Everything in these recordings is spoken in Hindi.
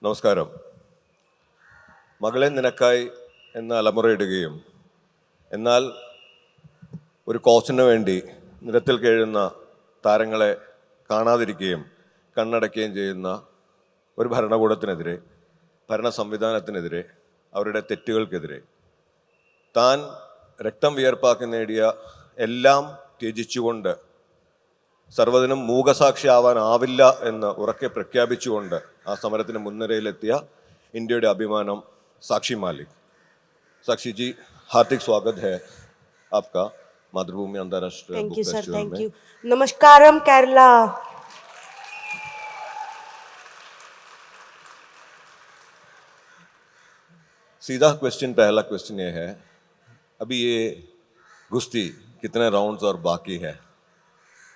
നമസ്കാരം. മകളെ നിനക്കായി എന്ന അലമുറയിടുകയും എന്നാൽ ഒരു കോച്ചിന് വേണ്ടി നിരത്തിൽ കേഴുന്ന താരങ്ങളെ കാണാതിരിക്കുകയും കണ്ണടയ്ക്കുകയും ചെയ്യുന്ന ഒരു ഭരണകൂടത്തിനെതിരെ, ഭരണ സംവിധാനത്തിനെതിരെ, അവരുടെ തെറ്റുകൾക്കെതിരെ താൻ രക്തം വിയർപ്പാക്കി നേടിയ എല്ലാം ത്യജിച്ചുകൊണ്ട് സർവ്വതിനും മൂകസാക്ഷിയാവാനാവില്ല എന്ന് ഉറക്കെ പ്രഖ്യാപിച്ചുകൊണ്ട് ആ സമരത്തിന് മുൻനിരയിലെത്തിയ ഇന്ത്യയുടെ അഭിമാനം സാക്ഷി മാലിക്. साक्षी जी, हार्दिक स्वागत है आपका मातृभूमि अंतर्राष्ट्रीय बुक फेस्टिवल में. Thank you. नमस्कारम केरला. सीधा क्वेश्चन, पहला क्वेश्चन ये है, अभी ये गुस्ती कितने राउंड्स और बाकी है?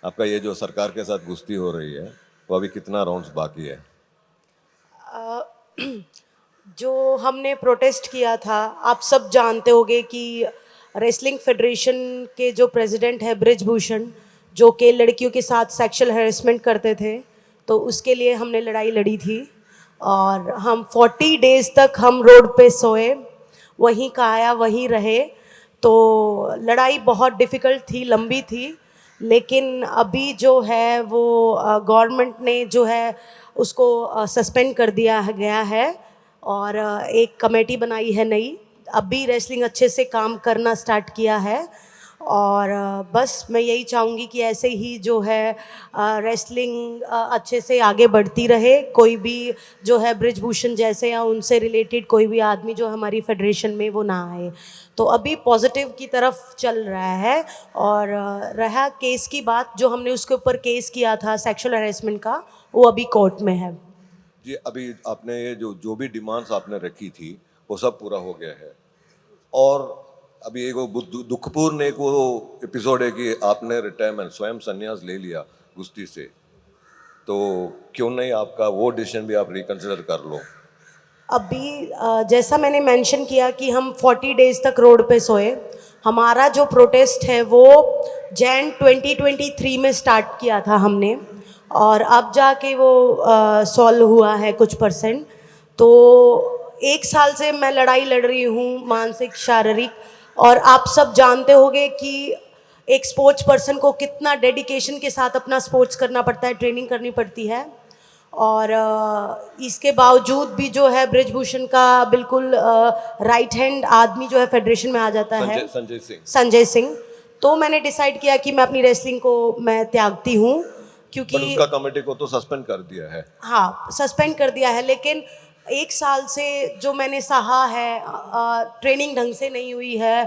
आपका ये जो सरकार के साथ गुस्ती हो रही है वो अभी कितना राउंड्स बाकी है? जो हमने प्रोटेस्ट किया था, आप सब जानते होंगे कि रेसलिंग फेडरेशन के जो प्रेसिडेंट है ब्रिजभूषण, जो कि लड़कियों के साथ सेक्सुअल हैरेसमेंट करते थे, तो उसके लिए हमने लड़ाई लड़ी थी. और हम 40 डेज तक हम रोड पे सोए, वहीं का आया वहीं रहे. तो लड़ाई बहुत डिफ़िकल्ट थी, लंबी थी, लेकिन अभी जो है वो गवर्नमेंट ने जो है उसको सस्पेंड कर दिया गया है और एक कमेटी बनाई है नई. अभी रेसलिंग अच्छे से काम करना स्टार्ट किया है और बस मैं यही चाहूँगी कि ऐसे ही जो है रेसलिंग अच्छे से आगे बढ़ती रहे. कोई भी जो है ब्रिजभूषण जैसे या उनसे रिलेटेड कोई भी आदमी जो हमारी फेडरेशन में वो ना आए. तो अभी पॉजिटिव की तरफ चल रहा है. और रहा केस की बात, जो हमने उसके ऊपर केस किया था सेक्सुअल हैरेसमेंट का, वो अभी कोर्ट में है. जी, अभी आपने ये जो भी डिमांड्स आपने रखी थी वो सब पूरा हो गया है और अभी एक वो दुखपूर्ण एक वो एपिसोड है कि आपने रिटायरमेंट, स्वयं संन्यास ले लिया कुश्ती से, तो क्यों नहीं आपका वो डिसीजन भी आप रिकंसिडर कर लो? अभी जैसा मैंने मेंशन किया कि हम 40 डेज तक रोड पे सोए. हमारा जो प्रोटेस्ट है वो जैन 2023 में स्टार्ट किया था हमने, और अब जाके वो सॉल्व हुआ है कुछ %. तो 1 साल से मैं लड़ाई लड़ रही हूँ, मानसिक शारीरिक. और आप सब जानते होंगे कि एक स्पोर्ट्स पर्सन को कितना डेडिकेशन के साथ अपना स्पोर्ट्स करना पड़ता है, ट्रेनिंग करनी पड़ती है. और इसके बावजूद भी जो है ब्रिजभूषण का बिल्कुल राइट हैंड आदमी जो है फेडरेशन में आ जाता है, संजय सिंह. तो मैंने डिसाइड किया कि मैं अपनी रेसलिंग को मैं त्यागती हूँ, क्योंकि उसका कमेटी को तो सस्पेंड कर दिया है. हाँ, सस्पेंड कर दिया है, लेकिन 1 साल से जो मैंने सहा है, ट्रेनिंग ढंग से नहीं हुई है,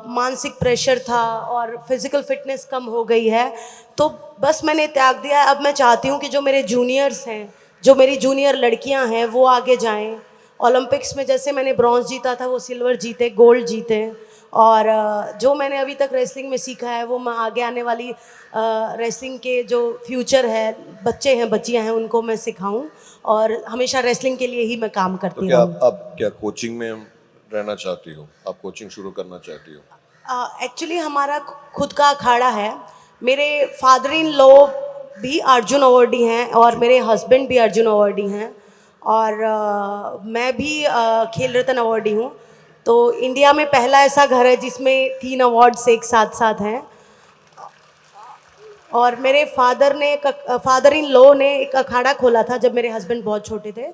मानसिक प्रेशर था और फिजिकल फिटनेस कम हो गई है, तो बस मैंने त्याग दिया है. अब मैं चाहती हूँ कि जो मेरे जूनियर्स हैं, जो मेरी जूनियर लड़कियां हैं, वो आगे जाएं. ओलंपिक्स में जैसे मैंने ब्रॉन्ज जीता था, वो सिल्वर जीते, गोल्ड जीते. और जो मैंने अभी तक रेसलिंग में सीखा है वो मैं आगे आने वाली रेसलिंग के जो फ्यूचर है, बच्चे हैं, बच्चियां हैं, उनको मैं सिखाऊं. और हमेशा रेसलिंग के लिए ही मैं काम तो करती क्या हूँ. आप क्या कोचिंग में रहना चाहती हो? आप कोचिंग शुरू करना चाहती हो? एक्चुअली हमारा खुद का अखाड़ा है. मेरे फादर इन लॉ भी अर्जुन अवार्डी हैं और मेरे हस्बैंड भी अर्जुन अवार्डी हैं. और मैं भी खेल रत्न अवार्डी हूँ. तो इंडिया में पहला ऐसा घर है जिसमें 3 अवार्ड्स एक साथ साथ हैं. और मेरे फादर इन लॉ ने एक अखाड़ा खोला था जब मेरे हस्बैंड बहुत छोटे थे.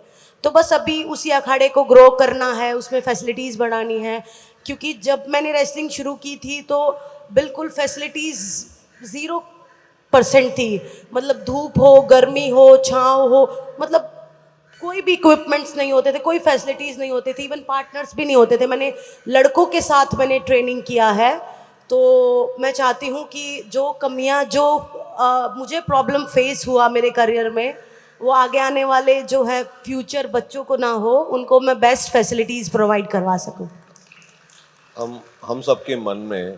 तो बस अभी उसी अखाड़े को ग्रो करना है, उसमें फैसिलिटीज़ बढ़ानी है. क्योंकि जब मैंने रेसलिंग शुरू की थी तो बिल्कुल फैसिलिटीज़ 0% थी. मतलब धूप हो, गर्मी हो, छाँव हो, मतलब कोई भी इक्विपमेंट्स नहीं होते थे, कोई फैसिलिटीज़ नहीं होते थे, इवन पार्टनर्स भी नहीं होते थे. मैंने लड़कों के साथ मैंने ट्रेनिंग किया है. तो मैं चाहती हूँ कि जो कमियाँ जो मुझे प्रॉब्लम फेस हुआ मेरे करियर में, वो आगे आने वाले जो है फ्यूचर बच्चों को ना हो, उनको मैं बेस्ट फैसिलिटीज़ प्रोवाइड करवा सकूँ. हम सबके मन में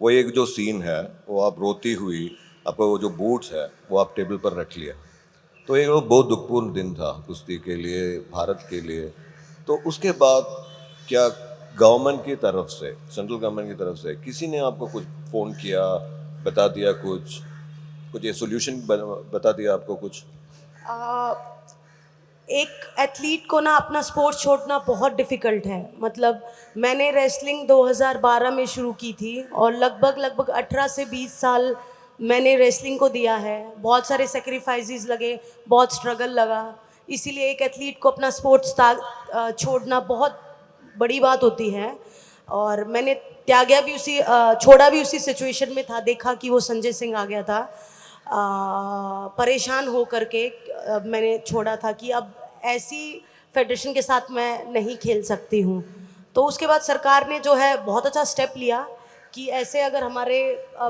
वो एक जो सीन है, वो आप रोती हुई, आपका वो जो बूट्स है वो आप टेबल पर रख लिया, तो एक वो बहुत दुखपूर्ण दिन था कुश्ती के लिए, भारत के लिए. तो उसके बाद क्या गवर्नमेंट की तरफ से, सेंट्रल गवर्नमेंट की तरफ से किसी ने आपको कुछ फ़ोन किया, बता दिया कुछ ये सोल्यूशन बता दिया आपको कुछ? एक एथलीट को ना अपना स्पोर्ट्स छोड़ना बहुत डिफ़िकल्ट है। मतलब मैंने रेसलिंग 2012 में शुरू की थी और लगभग 18 से 20 साल मैंने रेसलिंग को दिया है। बहुत सारे सैक्रिफाइसेस लगे, बहुत स्ट्रगल लगा। इसीलिए एक एथलीट को अपना छोड़ना बहुत बड़ी बात होती है। और मैंने छोड़ा भी उसी सिचुएशन में था। देखा कि वो संजय सिंह आ गया था, परेशान हो करके मैंने छोड़ा था कि अब ऐसी फेडरेशन के साथ मैं नहीं खेल सकती हूँ। तो उसके बाद सरकार ने जो है बहुत अच्छा स्टेप लिया कि ऐसे अगर हमारे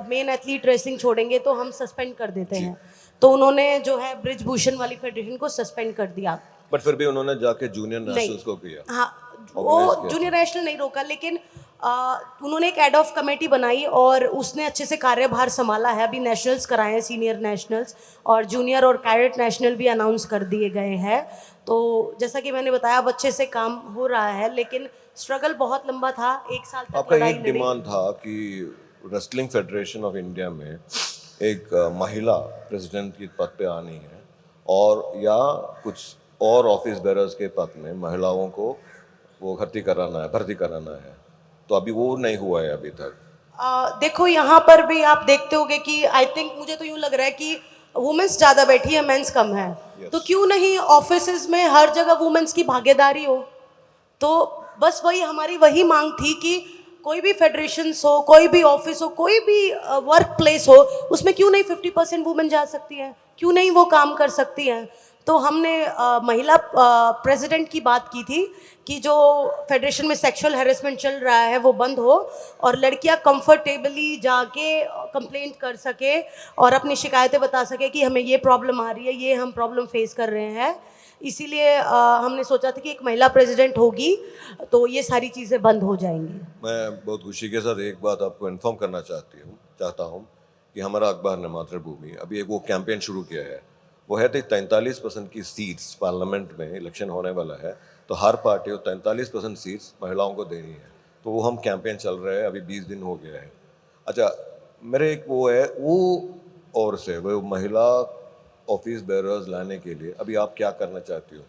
मेन एथलीट रेसलिंग छोड़ेंगे तो हम सस्पेंड कर देते जी। हैं। तो उन्होंने जो है ब्रिजभूषण वाली फेडरेशन को सस्पेंड कर दिया। बट फिर भी उन्होंने जाके जूनियर नहीं, नेशनल्स को किया, हाँ, ऑर्गेनाइज वो किया जूनियर था। नेशनल नहीं रोका, लेकिन उन्होंने एक एड ऑफ कमेटी बनाई और उसने अच्छे से कार्यभार संभाला है। अभी नेशनल्स कराए हैं, सीनियर नेशनल्स, और जूनियर और कैडेट नेशनल भी अनाउंस कर दिए गए हैं। तो जैसा कि मैंने बताया, अब अच्छे से काम हो रहा है, लेकिन स्ट्रगल बहुत लंबा था। 1 साल तक आपका लड़ाई एक लड़ी। डिमांड था कि रेसलिंग फेडरेशन ऑफ इंडिया में एक महिला प्रेसिडेंट की पद पे आनी है, और या कुछ और ऑफिस बेरर्स के पद में महिलाओं को वो भर्ती कराना है। तो अभी वो नहीं हुआ है अभी तक। देखो, यहाँ पर भी आप देखते होगे कि आई थिंक, मुझे तो यूँ लग रहा है कि वुमेन्स ज़्यादा बैठी है, मेंस कम है। तो यस। क्यों नहीं ऑफिसेज में हर जगह वुमेन्स की भागीदारी हो। तो बस वही मांग थी कि कोई भी फेडरेशंस हो, कोई भी ऑफिस हो, कोई भी वर्क प्लेस हो, उसमें क्यों नहीं 50% वुमेन जा सकती हैं, क्यों नहीं वो काम कर सकती हैं। तो हमने महिला प्रेसिडेंट की बात की थी कि जो फेडरेशन में सेक्सुअल हैरेसमेंट चल रहा है वो बंद हो और लड़कियां कंफर्टेबली जाके कंप्लेंट कर सके और अपनी शिकायतें बता सके कि हमें ये प्रॉब्लम आ रही है, ये हम प्रॉब्लम फेस कर रहे हैं। इसीलिए हमने सोचा था कि एक महिला प्रेसिडेंट होगी तो ये सारी चीज़ें बंद हो जाएंगी। मैं बहुत खुशी के साथ एक बात आपको इन्फॉर्म करना चाहता हूँ कि हमारा अखबार ने मातृभूमि अभी एक वो कैंपेन शुरू किया है। वो है 43% की सीट्स पार्लियामेंट में इलेक्शन होने वाला है, तो हर पार्टी को 43% सीट्स महिलाओं को देनी है। तो वो हम कैंपेन चल रहे हैं, अभी 20 दिन हो गया है। अच्छा, मेरे एक वो है वो, और से वो महिला ऑफिस बेरर्स लाने के लिए अभी आप क्या करना चाहती हो?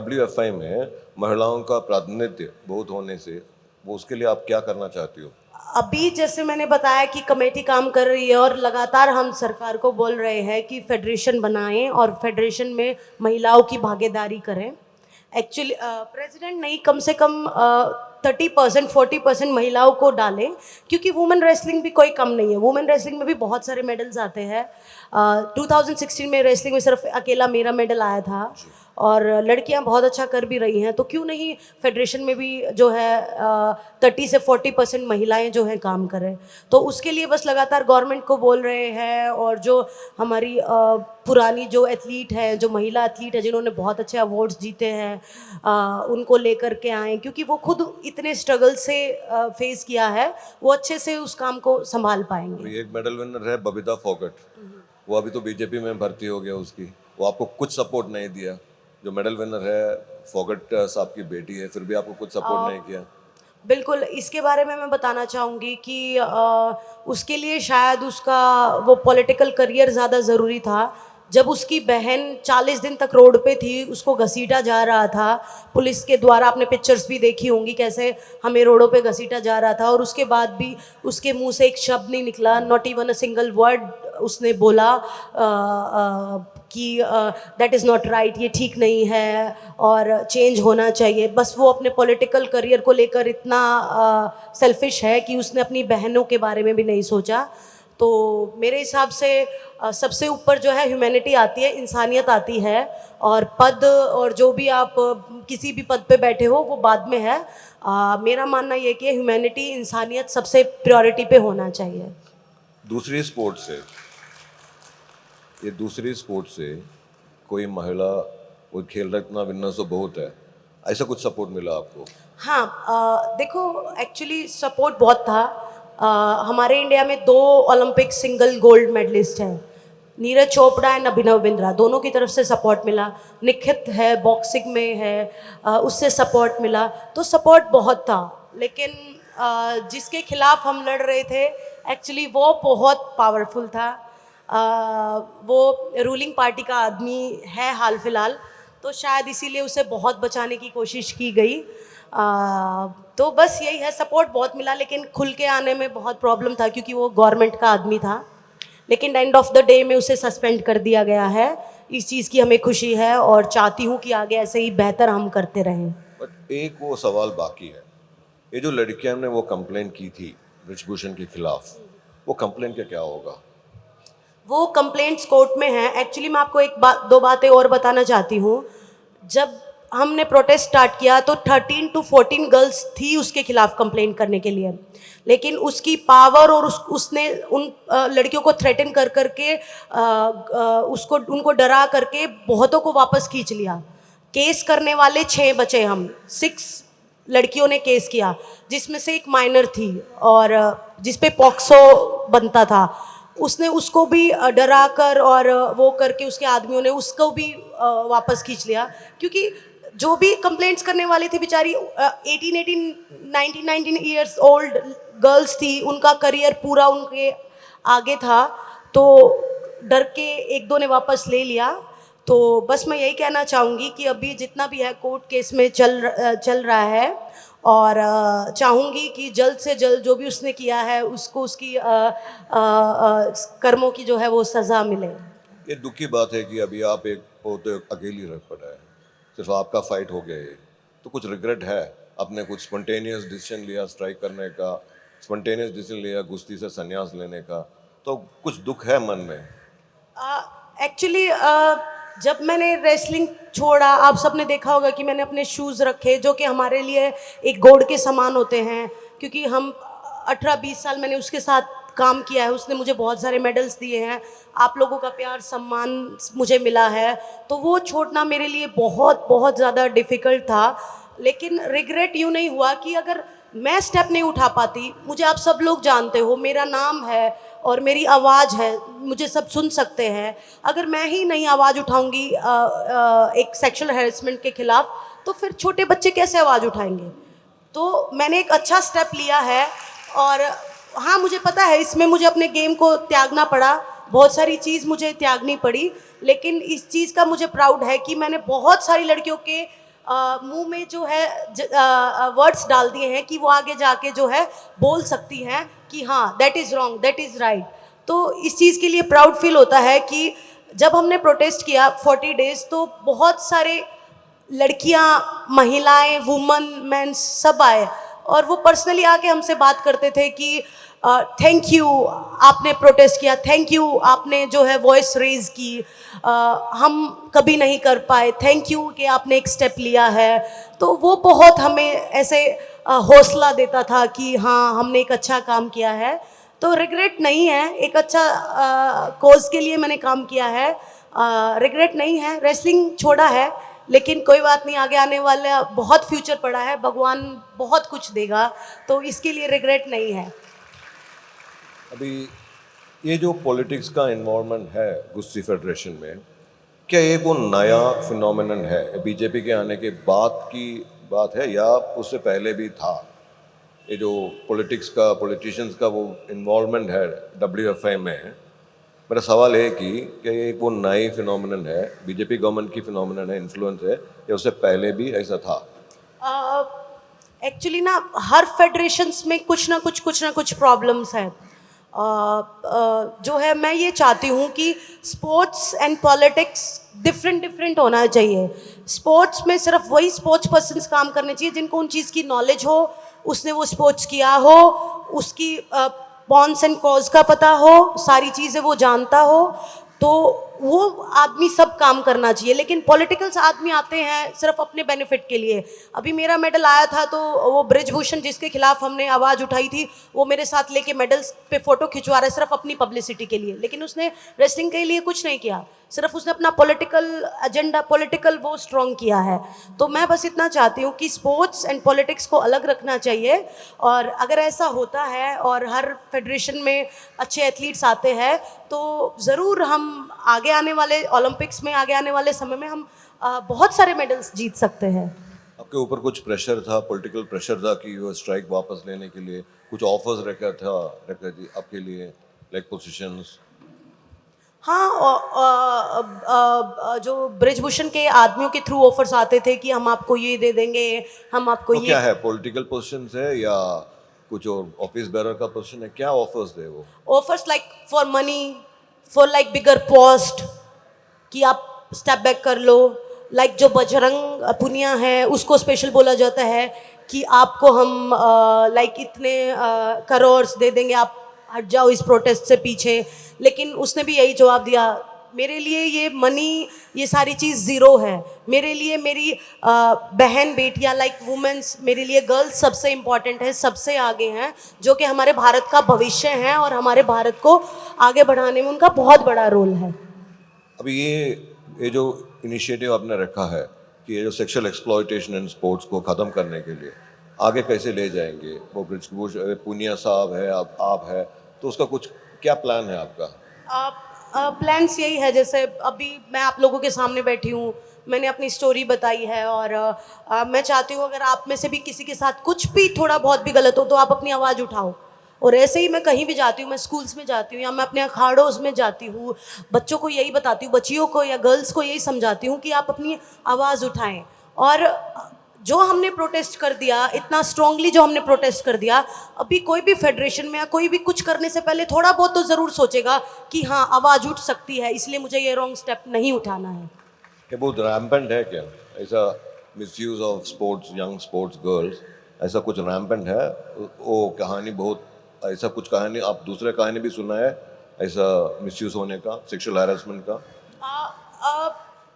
WFI में महिलाओं का प्रातिनिध्य बहुत होने से वो, उसके लिए आप क्या करना चाहती हो? अभी जैसे मैंने बताया कि कमेटी काम कर रही है और लगातार हम सरकार को बोल रहे हैं कि फेडरेशन बनाएं और फेडरेशन में महिलाओं की भागीदारी करें। एक्चुअली प्रेसिडेंट नहीं, कम से कम 30% 40% महिलाओं को डालें, क्योंकि वुमेन रेसलिंग भी कोई कम नहीं है। वुमेन रेसलिंग में भी बहुत सारे मेडल्स आते हैं। 2016 में रेसलिंग में सिर्फ अकेला मेरा मेडल आया था और लड़कियां बहुत अच्छा कर भी रही हैं। तो क्यों नहीं फेडरेशन में भी जो है 30 से 40% महिलाएं जो हैं काम करें। तो उसके लिए बस लगातार गवर्नमेंट को बोल रहे हैं, और जो हमारी पुरानी जो एथलीट हैं, जो महिला एथलीट है जिन्होंने बहुत अच्छे अवार्ड्स जीते हैं, उनको लेकर के आएँ, क्योंकि वो खुद इतने स्ट्रगल से फेस किया है, वो अच्छे से उस काम को संभाल पाएंगे। अभी एक मेडल विनर है बबीता फोगट, वो अभी तो बीजेपी में भर्ती हो गया उसकी, वो आपको कुछ सपोर्ट नहीं दिया। जो मेडल विनर है फोगट साहब की बेटी है, फिर भी आपको कुछ सपोर्ट नहीं किया। बिल्कुल, इसके बारे में मैं बताना चाहूँगी कि उसके लिए शायद उसका वो पॉलिटिकल करियर ज़्यादा ज़रूरी था। जब उसकी बहन 40 दिन तक रोड पे थी, उसको घसीटा जा रहा था पुलिस के द्वारा। आपने पिक्चर्स भी देखी होंगी कैसे हमें रोडों पे घसीटा जा रहा था, और उसके बाद भी उसके मुंह से एक शब्द नहीं निकला, not even a single word उसने बोला कि दैट इज़ नॉट राइट, ये ठीक नहीं है और चेंज होना चाहिए। बस वो अपने पॉलिटिकल करियर को लेकर इतना सेल्फिश है कि उसने अपनी बहनों के बारे में भी नहीं सोचा। तो मेरे हिसाब से सबसे ऊपर जो है ह्यूमैनिटी आती है, इंसानियत आती है, और पद और जो भी आप किसी भी पद पे बैठे हो वो बाद में है। मेरा मानना ये कि ह्यूमैनिटी, इंसानियत सबसे प्रायोरिटी पे होना चाहिए। दूसरी स्पोर्ट से दूसरी स्पोर्ट से कोई महिला, कोई खेल रत्न विनर तो बहुत है, ऐसा कुछ सपोर्ट मिला आपको? हाँ, देखो, एक्चुअली सपोर्ट बहुत था। हमारे इंडिया में 2 ओलंपिक सिंगल गोल्ड मेडलिस्ट हैं, नीरज चोपड़ा एंड अभिनव बिंद्रा। दोनों की तरफ से सपोर्ट मिला। निखित है, बॉक्सिंग में है, उससे सपोर्ट मिला। तो सपोर्ट बहुत था, लेकिन जिसके खिलाफ हम लड़ रहे थे एक्चुअली वो बहुत पावरफुल था। वो रूलिंग पार्टी का आदमी है हाल फिलहाल, तो शायद इसीलिए उसे बहुत बचाने की कोशिश की गई। तो बस यही है, सपोर्ट बहुत मिला लेकिन खुल के आने में बहुत प्रॉब्लम था क्योंकि वो गवर्नमेंट का आदमी था। लेकिन एंड ऑफ द डे में उसे सस्पेंड कर दिया गया है। इस चीज़ की हमें खुशी है और चाहती हूँ कि आगे ऐसे ही बेहतर हम करते रहें। बट एक वो सवाल बाकी है, ये जो लड़कियां ने वो कंप्लेन की थी ब्रिजभूषण के खिलाफ, वो कंप्लेन का क्या होगा? वो कंप्लेंट्स कोर्ट में हैं। एक्चुअली मैं आपको एक बात, दो बातें और बताना चाहती हूँ। जब हमने प्रोटेस्ट स्टार्ट किया तो 13 टू 14 गर्ल्स थी उसके खिलाफ कंप्लेंट करने के लिए, लेकिन उसकी पावर और उसने उन लड़कियों को थ्रेटन कर करके उसको उनको डरा करके बहुतों को वापस खींच लिया। केस करने वाले 6 बचे, हम 6 लड़कियों ने केस किया, जिसमें से एक माइनर थी और जिस पे पॉक्सो बनता था। उसने उसको भी डरा कर और वो करके उसके आदमियों ने उसको भी वापस खींच लिया, क्योंकि जो भी कंप्लेंट्स करने वाली थी बेचारी 18 ईयर्स ओल्ड गर्ल्स थी, उनका करियर पूरा उनके आगे था, तो डर के एक दो ने वापस ले लिया। तो बस मैं यही कहना चाहूँगी कि अभी जितना भी है कोर्ट केस में चल रहा है, और चाहूँगी कि जल्द से जल्द जो भी उसने किया है उसको उसकी कर्मों की जो है वो सज़ा मिले। ये दुख की बात है कि अभी आप एक बहुत अकेली रह पड़ा है, सिर्फ आपका फाइट हो गया है, तो कुछ रिग्रेट है? आपने कुछ स्पॉन्टेनियस डिसीजन लिया स्ट्राइक करने का, स्पॉन्टेनियस डिसीजन लिया कुश्ती से संन्यास लेने का, तो कुछ दुख है मन में? एक्चुअली जब मैंने रेसलिंग छोड़ा, आप सबने देखा होगा कि मैंने अपने शूज़ रखे जो कि हमारे लिए एक गॉड के समान होते हैं, क्योंकि हम 18-20 साल मैंने उसके साथ काम किया है। उसने मुझे बहुत सारे मेडल्स दिए हैं, आप लोगों का प्यार सम्मान मुझे मिला है, तो वो छोड़ना मेरे लिए बहुत बहुत ज़्यादा डिफ़िकल्ट था। लेकिन रिग्रेट यूँ नहीं हुआ कि अगर मैं स्टेप नहीं उठा पाती, मुझे आप सब लोग जानते हो, मेरा नाम है और मेरी आवाज़ है, मुझे सब सुन सकते हैं। अगर मैं ही नहीं आवाज़ उठाऊंगी एक सेक्सुअल हैरेसमेंट के खिलाफ, तो फिर छोटे बच्चे कैसे आवाज़ उठाएंगे? तो मैंने एक अच्छा स्टेप लिया है, और हाँ, मुझे पता है इसमें मुझे अपने गेम को त्यागना पड़ा, बहुत सारी चीज़ मुझे त्यागनी पड़ी, लेकिन इस चीज़ का मुझे प्राउड है कि मैंने बहुत सारी लड़कियों के मुंह में जो है वर्ड्स डाल दिए हैं कि वो आगे जाके जो है बोल सकती हैं कि हाँ, that is wrong, that is right. तो इस चीज़ के लिए प्राउड फील होता है कि जब हमने प्रोटेस्ट किया 40 डेज, तो बहुत सारे लड़कियां, महिलाएं, वुमन, मेंस सब आए और वो पर्सनली आके हमसे बात करते थे कि थैंक यू आपने प्रोटेस्ट किया, थैंक यू आपने जो है वॉइस रेज की, हम कभी नहीं कर पाए, थैंक यू कि आपने एक स्टेप लिया है। तो वो बहुत हमें ऐसे हौसला देता था कि हाँ, हमने एक अच्छा काम किया है। तो रिग्रेट नहीं है, एक अच्छा कोज के लिए मैंने काम किया है, रिग्रेट नहीं है। रेसलिंग छोड़ा है, लेकिन कोई बात नहीं, आगे आने वाला बहुत फ्यूचर पड़ा है, भगवान बहुत कुछ देगा, तो इसके लिए रिग्रेट नहीं है। अभी ये जो पॉलिटिक्स का इन्वॉल्वमेंट है गुस्ती फेडरेशन में, क्या ये वो नया फिनोमेनन है बीजेपी के आने के बाद की बात है या उससे पहले भी था? ये जो पॉलिटिक्स का, पॉलिटिशियंस का वो इन्वॉल्वमेंट है WFI में, मेरा सवाल है कि क्या ये एक वो नई फिनोमेनन है, बीजेपी गवर्नमेंट की फिनोमेनन है, इन्फ्लुएंस है, या उससे पहले भी ऐसा था? एक्चुअली ना हर फेडरेशंस में कुछ ना कुछ प्रॉब्लम्स हैं। जो है, मैं ये चाहती हूँ कि sports and politics different different होना चाहिए। स्पोर्ट्स में सिर्फ वही स्पोर्ट्स पर्सन्स काम करने चाहिए जिनको उन चीज़ की नॉलेज हो, उसने वो स्पोर्ट्स किया हो, उसकी पॉन्स एंड कॉज का पता हो, सारी चीज़ें वो जानता हो, तो वो आदमी सब काम करना चाहिए। लेकिन पॉलिटिकल्स आदमी आते हैं सिर्फ अपने बेनिफिट के लिए। अभी मेरा मेडल आया था तो वो ब्रिजभूषण जिसके खिलाफ हमने आवाज़ उठाई थी, वो मेरे साथ लेके मेडल्स पे फोटो खिंचवा रहा है सिर्फ अपनी पब्लिसिटी के लिए, लेकिन उसने रेसलिंग के लिए कुछ नहीं किया, सिर्फ उसने अपना पॉलिटिकल एजेंडा, पॉलिटिकल वो स्ट्रॉन्ग किया है। तो मैं बस इतना चाहती हूँ कि स्पोर्ट्स एंड पॉलिटिक्स को अलग रखना चाहिए, और अगर ऐसा होता है और हर फेडरेशन में अच्छे एथलीट्स आते हैं, तो ज़रूर हम आगे आने वाले ओलंपिक्स में, आगे आने वाले समय में हम बहुत सारे मेडल्स जीत सकते हैं। आपके ऊपर कुछ प्रेशर था, पॉलिटिकल प्रेशर था कि वो स्ट्राइक वापस लेने के लिए कुछ ऑफर्स रखा था, रखा जी आपके लिए, लाइक पोजीशंस? हाँ जो ब्रिजभूषण के आदमियों के थ्रू ऑफर्स आते थे कि हम आपको ये दे देंगे, हम आपको वो ये क्या है, पॉलिटिकल पोजीशन है या कुछ और ऑफिस बेरर का पोजीशन है, क्या ऑफर्स दे वो? Offers like for money, for like bigger post, कि आप स्टेप बैक कर लो। लाइक जो बजरंग पुनिया है उसको स्पेशल बोला जाता है कि आपको हम लाइक इतने करोड़ दे देंगे, आप हट जाओ इस प्रोटेस्ट से पीछे। लेकिन उसने भी यही जवाब दिया, मेरे लिए ये मनी, ये सारी चीज़ ज़ीरो है। मेरे लिए मेरी बहन बेटियां लाइक वुमेन्स, मेरे लिए गर्ल्स सबसे इम्पॉर्टेंट है, सबसे आगे हैं, जो कि हमारे भारत का भविष्य है और हमारे भारत को आगे बढ़ाने में उनका बहुत बड़ा रोल है। अभी ये जो इनिशिएटिव आपने रखा है कि ये जो सेक्सुअल एक्सप्लॉयटेशन इन स्पोर्ट्स को ख़त्म करने के लिए आगे कैसे ले जाएंगे, वो ब्रिजभूषण पूनिया साहब है, आप है, तो उसका कुछ क्या प्लान है आपका? प्लान्स यही है, जैसे अभी मैं आप लोगों के सामने बैठी हूँ, मैंने अपनी स्टोरी बताई है और मैं चाहती हूँ अगर आप में से भी किसी के साथ कुछ भी थोड़ा बहुत भी गलत हो तो आप अपनी आवाज़ उठाओ। और ऐसे ही मैं कहीं भी जाती हूँ, मैं स्कूल्स में जाती हूँ या मैं अपने अखाड़ों में जाती हूँ, बच्चों को यही बताती हूँ, बच्चियों को या गर्ल्स को यही समझाती हूँ कि आप अपनी आवाज़ उठाएं। और जो हमने प्रोटेस्ट कर दिया, इतना स्ट्रांगली जो हमने प्रोटेस्ट कर दिया, अभी कोई भी फेडरेशन में या कोई भी कुछ करने से पहले थोड़ा बहुत तो ज़रूर सोचेगा कि हाँ आवाज़ उठ सकती है, इसलिए मुझे ये रॉन्ग स्टेप नहीं उठाना है। ये बहुत रैम्पेंट है क्या, ऐसा misuse of sports, young sports girls, ऐसा कुछ रैम्पेंट है? वो कहानी बहुत, ऐसा कुछ कहानी आप दूसरे कहानी भी सुना है ऐसा मिसयूज होने का, सेक्सुअल हैरेसमेंट का? आ, आ,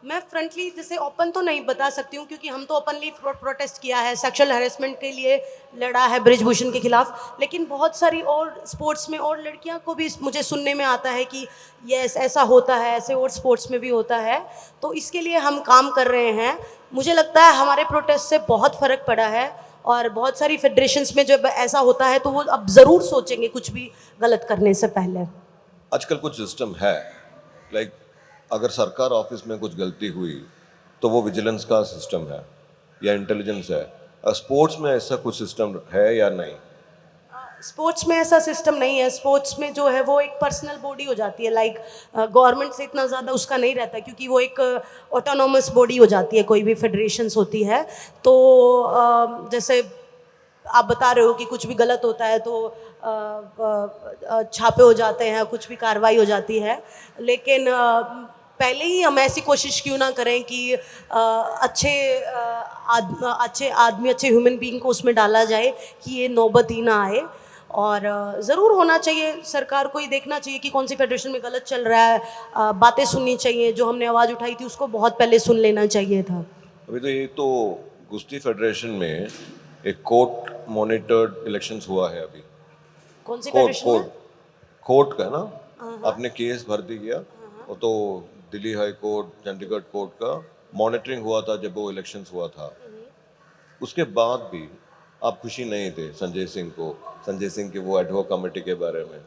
मैं फ्रंटली जैसे ओपन तो नहीं बता सकती हूँ क्योंकि हम तो ओपनली प्रोटेस्ट किया है, सेक्सुअल हैरेसमेंट के लिए लड़ा है ब्रिजभूषण के खिलाफ। लेकिन बहुत सारी और स्पोर्ट्स में और लड़कियां को भी मुझे सुनने में आता है कि यस ऐसा होता है, ऐसे और स्पोर्ट्स में भी होता है। तो इसके लिए हम काम कर रहे हैं। मुझे लगता है हमारे प्रोटेस्ट से बहुत फ़र्क पड़ा है और बहुत सारी फेडरेशंस में जब ऐसा होता है तो वो अब ज़रूर सोचेंगे कुछ भी गलत करने से पहले। आजकल कुछ सिस्टम है, लाइक अगर सरकार ऑफिस में कुछ गलती हुई तो वो विजिलेंस का सिस्टम है या इंटेलिजेंस है, स्पोर्ट्स में ऐसा कुछ सिस्टम है या नहीं? स्पोर्ट्स में ऐसा सिस्टम नहीं है। स्पोर्ट्स में जो है वो एक पर्सनल बॉडी हो जाती है, लाइक गवर्नमेंट से इतना ज़्यादा उसका नहीं रहता क्योंकि वो एक ऑटोनोमस बॉडी हो जाती है, कोई भी फेडरेशंस होती है। तो जैसे आप बता रहे हो कि कुछ भी गलत होता है तो छापे हो जाते हैं, कुछ भी कार्रवाई हो जाती है। लेकिन पहले ही हम ऐसी कोशिश क्यों ना करें कि अच्छे आदमी, अच्छे ह्यूमन बीइंग को उसमें डाला जाए कि ये नौबत ही ना आए। और ज़रूर होना चाहिए, सरकार को ही देखना चाहिए कि कौन सी फेडरेशन में गलत चल रहा है, बातें सुननी चाहिए, जो हमने आवाज़ उठाई थी उसको बहुत पहले सुन लेना चाहिए था। अभी तो ये तो कुश्ती फेडरेशन में एक कोर्ट मॉनिटर्ड इलेक्शंस हुआ है अभी। कौन सी कोर्ट फेडरेशन में? कोर्ट कोर्ट का ना, आपने केस भर दी गया, वो तो Delhi high court, Chandigarh court का मॉनिटरिंग हुआ था जब वो इलेक्शंस हुआ था। उसके बाद भी आप खुशी नहीं थे संजय सिंह की वो एडवॉक कमेटी के बारे में?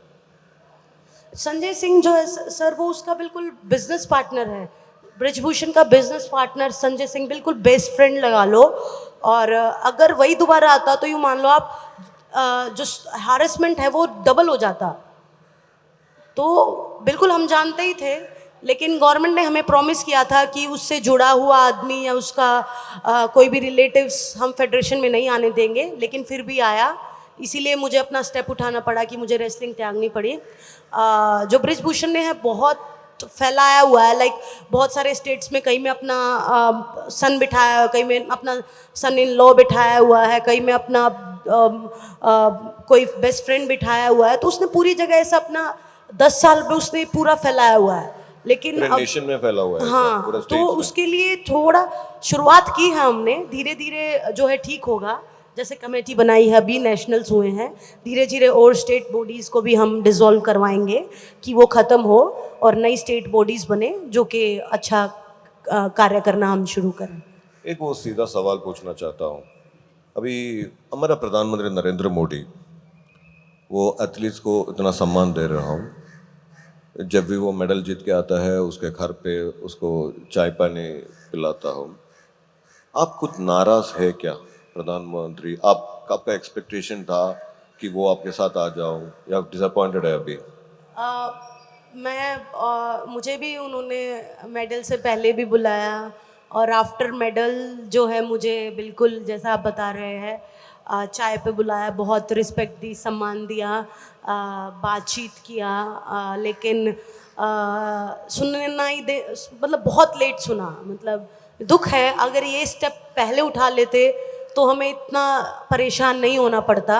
संजय सिंह जो है सर, वो उसका बिल्कुल बिजनेस पार्टनर है। ब्रिजभूषण का बिजनेस पार्टनर संजय सिंह, बिल्कुल बेस्ट फ्रेंड लगा लो। और अगर वही दोबारा आता तो यूँ मान लो आप, जो हारेसमेंट है वो डबल हो जाता। तो बिल्कुल हम जानते ही थे, लेकिन गवर्नमेंट ने हमें प्रॉमिस किया था कि उससे जुड़ा हुआ आदमी या उसका कोई भी रिलेटिव्स हम फेडरेशन में नहीं आने देंगे, लेकिन फिर भी आया। इसीलिए मुझे अपना स्टेप उठाना पड़ा कि मुझे रेसलिंग त्यागनी पड़ी। जो ब्रिजभूषण ने है बहुत फैलाया हुआ है, लाइक बहुत सारे स्टेट्स में, कहीं में अपना सन बिठाया, कहीं में अपना सन इन लॉ बिठाया हुआ है, कहीं में अपना कोई बेस्ट फ्रेंड बिठाया हुआ है। तो उसने पूरी जगह ऐसा अपना 10 साल में उसने पूरा फैलाया हुआ है। लेकिन पूरे अब नेशन में फैला हुआ है ऐसा, पूरा हाँ, तो स्टेट्स में? उसके लिए थोड़ा शुरुआत की है हमने, धीरे धीरे जो है ठीक होगा। जैसे कमेटी बनाई है, अभी नेशनल्स हुए हैं, धीरे धीरे और स्टेट बॉडीज़ को भी हम डिसॉल्व करवाएंगे कि वो ख़त्म हो और नई स्टेट बॉडीज़ बने जो कि अच्छा कार्य करना हम शुरू करें। एक वो सीधा सवाल पूछना चाहता हूँ। अभी हमारा प्रधानमंत्री नरेंद्र मोदी, वो एथलीट्स को इतना सम्मान दे रहा हूँ, जब भी वो मेडल जीत के आता है उसके घर पे उसको चाय पानी पिलाता हूँ। आप कुछ नाराज है क्या प्रधानमंत्री? आपका एक्सपेक्टेशन था कि वो आपके साथ आ जाओ या डिसअपॉइंटेड है अभी? मुझे भी उन्होंने मेडल से पहले भी बुलाया और आफ्टर मेडल जो है मुझे बिल्कुल जैसा आप बता रहे हैं चाय पे बुलाया, बहुत रिस्पेक्ट दी, सम्मान दिया, बातचीत किया, लेकिन सुनने ना ही दे, मतलब बहुत लेट सुना। मतलब दुख है, अगर ये स्टेप पहले उठा लेते तो हमें इतना परेशान नहीं होना पड़ता।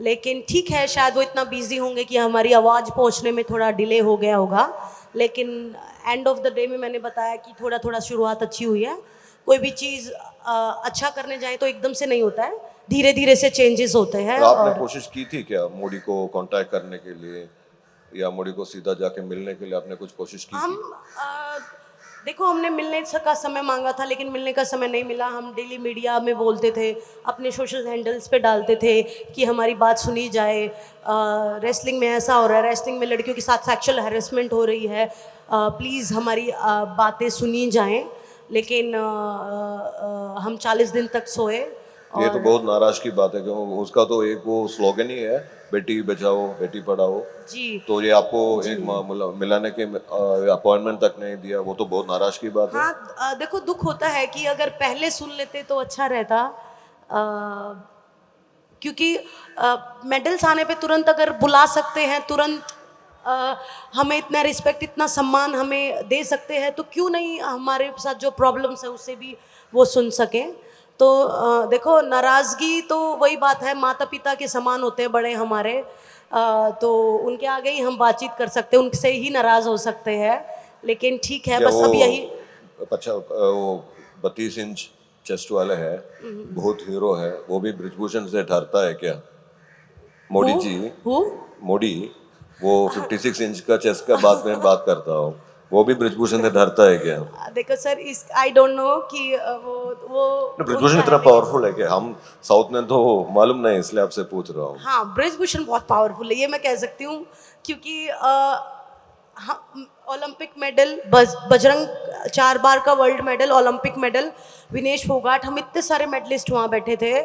लेकिन ठीक है, शायद वो इतना बिजी होंगे कि हमारी आवाज़ पहुंचने में थोड़ा डिले हो गया होगा। लेकिन एंड ऑफ द डे में मैंने बताया कि थोड़ा थोड़ा शुरुआत अच्छी हुई है। कोई भी चीज़ अच्छा करने जाए तो एकदम से नहीं होता है, धीरे धीरे से चेंजेस होते हैं। और आपने और कोशिश की थी क्या मोदी को कांटेक्ट करने के लिए या मोदी को सीधा जाके मिलने के लिए आपने कुछ कोशिश की हम थी? देखो, हमने मिलने का समय मांगा था लेकिन मिलने का समय नहीं मिला। हम डेली मीडिया में बोलते थे, अपने सोशल हैंडल्स पे डालते थे कि हमारी बात सुनी जाए, रेसलिंग में ऐसा हो रहा है, रेसलिंग में लड़कियों के साथ सेक्सुअल हैरेसमेंट हो रही है, प्लीज़ हमारी बातें सुनी जाएं। लेकिन हम 40 दिन तक सोए। ये तो और बहुत नाराज की बात है क्योंकि उसका तो एक वो स्लोगन ही है, बेटी बचाओ बेटी पढ़ाओ। जी तो ये आपको जी एक मिलाने के अपॉइंटमेंट तक नहीं दिया, वो तो बहुत नाराज की बात है। हाँ, देखो दुख होता है कि अगर पहले सुन लेते तो अच्छा रहता। क्योंकि मेडल्स आने पे तुरंत अगर बुला सकते हैं, तुरंत हमें इतना रिस्पेक्ट, इतना सम्मान हमें दे सकते हैं, तो क्यों नहीं हमारे साथ जो प्रॉब्लम्स है उससे भी वो सुन सकें। तो देखो, नाराज़गी तो वही बात है, माता पिता के समान होते हैं बड़े हमारे। तो उनके आगे ही हम बातचीत कर सकते हैं, उनसे ही नाराज़ हो सकते हैं। लेकिन ठीक है, क्या बस वो अब यही। अच्छा वो 32 इंच चेस्ट वाले है, बहुत हीरो है, वो भी ब्रिजभूषण से डरता है क्या? हु मोदी जी, हु मोदी, वो 56 इंच का चेस्ट का बात मैं बात करता हूँ, वो भी ब्रिजभूषण से डरता है क्या? देखो सर, इस आई डोंट नो कि वो ब्रिजभूषण उनका इतना है, लेकिन पावरफुल है कि हम साउथ में तो मालूम नहीं, इसलिए आपसे पूछ रहा हूँ। हाँ, ब्रिजभूषण बहुत पावरफुल है, ये मैं कह सकती हूँ। क्योंकि ओलंपिक मेडल, बजरंग 4 बार का world medal, Olympic medal, Vinesh Phogat, हम इतने सारे मेडलिस्ट वहाँ बैठे थे।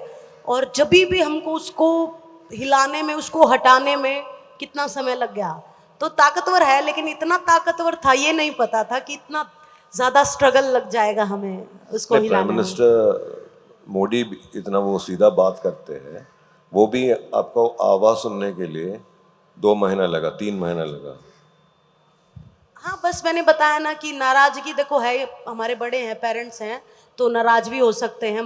और जब भी हमको उसको हिलाने में, उसको हटाने में कितना समय लग गया। तो ताकतवर है, लेकिन इतना ताकतवर था ये नहीं पता था कि इतना ज़्यादा स्ट्रगल लग जाएगा हमें उसको नहीं, प्राइम हिलाने में। मिनिस्टर मोदी भी इतना वो सीधा बात करते हैं, वो भी आपको आवाज़ सुनने के लिए 2 महीना लगा, 3 महीना लगा। हाँ, बस मैंने बताया ना कि नाराजगी देखो है, हमारे बड़े हैं, पेरेंट्स हैं, तो नाराज भी हो सकते हैं,